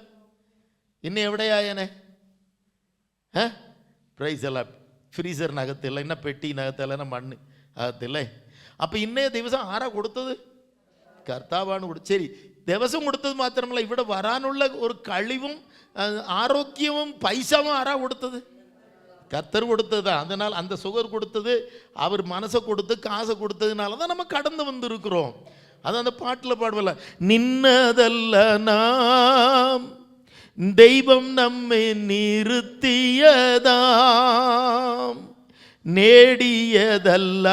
இன்னும் எവിടെയായനെ? பிரைஸ் எல்லாம் ஃப்ரீசர் நகத்தில்லை, இன்னும் பெட்டி நகத்தில்லை, மண் அகத்தில்லை. அப்போ இன்னே ദിവസം ആരാ കൊടുത്തത്? കർത്താവാണ് കൊടുത്തത്. ശരി, ദിവസം കൊടുത്തത് മാത്രമല്ല, ഇവിടെ വരാനുള്ള ഒരു കഴിവും ആരോഗ്യവും പൈസവും ആരാ കൊടുത്തത്? கர்த்தர் கொடுத்தது தான். அதனால் அந்த சுகர் கொடுத்தது, அவர் மனசை கொடுத்து காசை கொடுத்ததுனால தான் நம்ம கடந்து வந்திருக்கிறோம். அது அந்த பாட்டில் பாடுவல, நின்னதல்ல நாம் தெய்வம் நம்மை நிறுத்தியதாம், நேடியதல்ல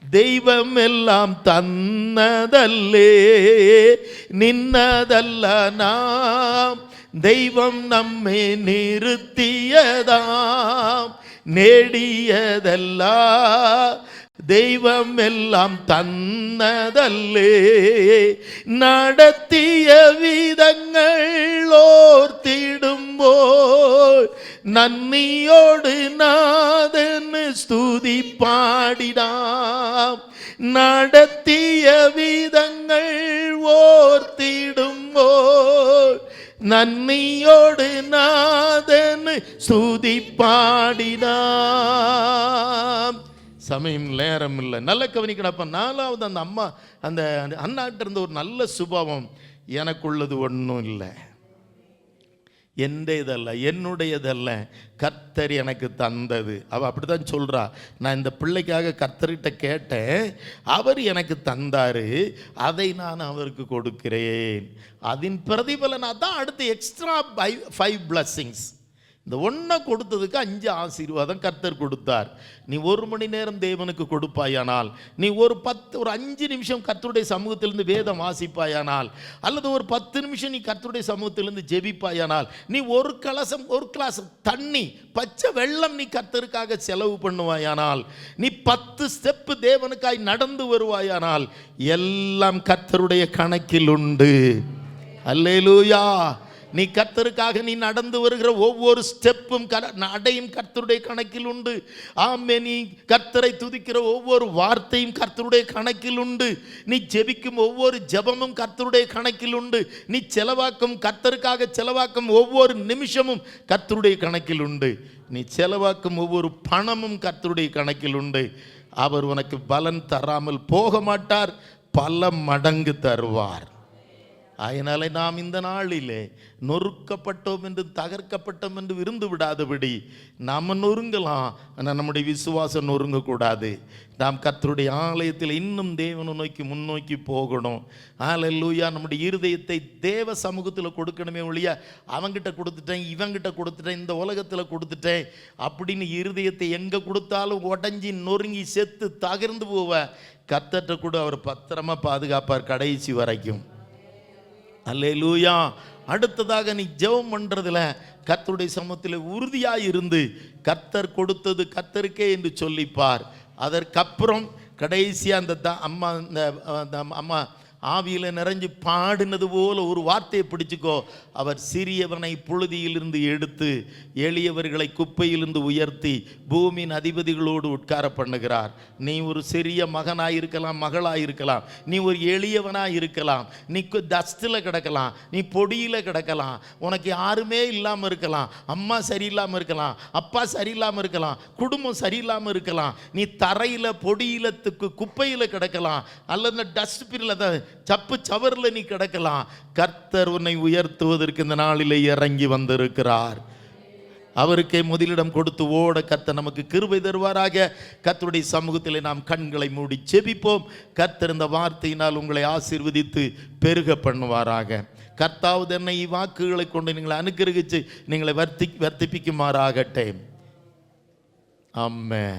தெய்வம் எல்லாம் தன்னதல்லே, நின்னதல்ல நாம் தெய்வம் நம்மை நிறுத்தியதாம், நேடியதல்ல தெய்வம் எல்லாம் தன்னதல்லே, நடத்திய விதங்கள் ஓர்த்திடும்போல் நன்னியோடு நாதன்னு ஸ்துதி பாடிடாம், நடத்திய விதங்கள் ஓர்த்திடும்போல் நன்னியோடு நாதன்னு ஸ்துதி பாடிடாம். சமயம் நேரம் இல்லை, நல்ல கவனிக்கடப்ப. 4வது அந்த அம்மா, அந்த அண்ணாட்ட இருந்த ஒரு நல்ல சுபாவம், எனக்குள்ளது ஒன்றும் இல்லை, எந்ததல்ல, என்னுடையதல்ல, கர்த்தர் எனக்கு தந்தது. அவள் அப்படி தான் சொல்கிறா. நான் இந்த பிள்ளைக்காக கர்த்தர்கிட்ட கேட்டேன், அவர் எனக்கு தந்தார், அதை நான் அவருக்கு கொடுக்கிறேன். அதன் பிரதிபலனாக தான் அடுத்து எக்ஸ்ட்ரா 5 blessings. இந்த ஒன்றை கொடுத்ததுக்கு 5 ஆசீர்வாதம் கர்த்தர் கொடுத்தார். நீ 1 மணி நேரம் தேவனுக்கு கொடுப்பாயானால், நீ ஒரு 5 நிமிஷம் கர்த்தருடைய சமூகத்திலிருந்து வேதம் வாசிப்பாயானால், அல்லது ஒரு 10 நிமிஷம் நீ கர்த்தருடைய சமூகத்திலிருந்து ஜெபிப்பாயானால், நீ ஒரு கிளாஸ் தண்ணி, பச்சை வெள்ளம் நீ கர்த்தருக்காக செலவு பண்ணுவாயானால், நீ 10 ஸ்டெப்பு தேவனுக்காய் நடந்து வருவாயானால், எல்லாம் கர்த்தருடைய கணக்கில் உண்டு. அல்லேலூயா. நீ கர்த்தருக்காக நீ நடந்து வருகிற ஒவ்வொரு ஸ்டெப்பும் அடையும் கர்த்தருடைய கணக்கில் உண்டு. ஆமே. நீ கர்த்தரை துதிக்கிற ஒவ்வொரு வார்த்தையும் கர்த்தருடைய கணக்கில் உண்டு. நீ ஜெபிக்கும் ஒவ்வொரு ஜெபமும் கர்த்தருடைய கணக்கில் உண்டு. நீ செலவாக்கும் கர்த்தருக்காக செலவாக்கும் ஒவ்வொரு நிமிஷமும் கர்த்தருடைய கணக்கில் உண்டு. நீ செலவாக்கும் ஒவ்வொரு பணமும் கர்த்தருடைய கணக்கில் உண்டு. அவர் உனக்கு பலன் தராமல் போக மாட்டார், பல மடங்கு தருவார். அதனால நாம் இந்த நாளிலே நொறுக்கப்பட்டோம் என்று தகர்க்கப்பட்டோம் என்று இருந்து விடாதபடி நாம் நொறுங்கலாம், ஆனால் நம்முடைய விசுவாசம் நொறுங்கக்கூடாது. நாம் கர்த்தருடைய ஆலயத்தில் இன்னும் தேவனை நோக்கி முன்னோக்கி போகணும். ஹல்லேலூயா. நம்முடைய இருதயத்தை தேவ சமூகத்தில் கொடுக்கணுமே ஒழிய, அவங்கிட்ட கொடுத்துட்டேன், இவங்கிட்ட கொடுத்துட்டேன், இந்த உலகத்தில் கொடுத்துட்டேன் அப்படின்னு இருதயத்தை எங்கே கொடுத்தாலும் உடஞ்சி நொறுங்கி செத்து தகர்ந்து போவ, கர்த்தர்கிட்ட கூட அவர் பத்திரமா பாதுகாப்பார் கடைசி வரைக்கும். அல்லேலூயா. அடுத்ததாக நீ ஜெபம் பண்ணுறதுல கர்த்தருடைய சமூகத்தில் உறுதியாக இருந்து கர்த்தர் கொடுத்தது கர்த்தருக்கே என்று சொல்லிப்பார். அதற்கப்புறம் கடைசியாக அந்த அம்மா ஆவியில் நிறைஞ்சு பாடினது போல ஒரு வார்த்தையை பிடிச்சுக்கோ. அவர் சிறியவனை புழுதியிலிருந்து எடுத்து எளியவர்களை குப்பையிலிருந்து உயர்த்தி பூமியின் அதிபதிகளோடு உட்கார பண்ணுகிறார். நீ ஒரு சிறிய மகனாயிருக்கலாம், மகளாயிருக்கலாம், நீ ஒரு எளியவனாக இருக்கலாம், நீ டஸ்ட்டில் கிடக்கலாம், நீ பொடியில் கிடக்கலாம், உனக்கு யாருமே இல்லாமல் இருக்கலாம், அம்மா சரியில்லாமல் இருக்கலாம், அப்பா சரியில்லாமல் இருக்கலாம், குடும்பம் சரியில்லாமல் இருக்கலாம், நீ தரையில் பொடியில் குப்பையில் கிடக்கலாம், அல்லது டஸ்ட்பினில் தான் சப்பு சவரில் நீ கிடக்கலாம். கர்த்தர் உன்னை உயர்த்துவதற்கு இந்த நாளிலே இறங்கி வந்திருக்கிறார். அவருக்கே முதலிடம் கொடுத்து ஓட கர்த்தர் நமக்கு கிருபை தருவாராக. கர்த்தருடைய சமூகத்தில் நாம் கண்களை மூடி செபிப்போம். கர்த்தர் இந்த வார்த்தையினால் உங்களை ஆசீர்வதித்து பெருக பண்ணுவாராக. கர்த்தாவது என்னை வாக்குகளை கொண்டு நீங்களை அனுக்கிரகிச்சு நீங்களை வர்த்திப்பிக்குமாறாகட்டே. ஆமென்.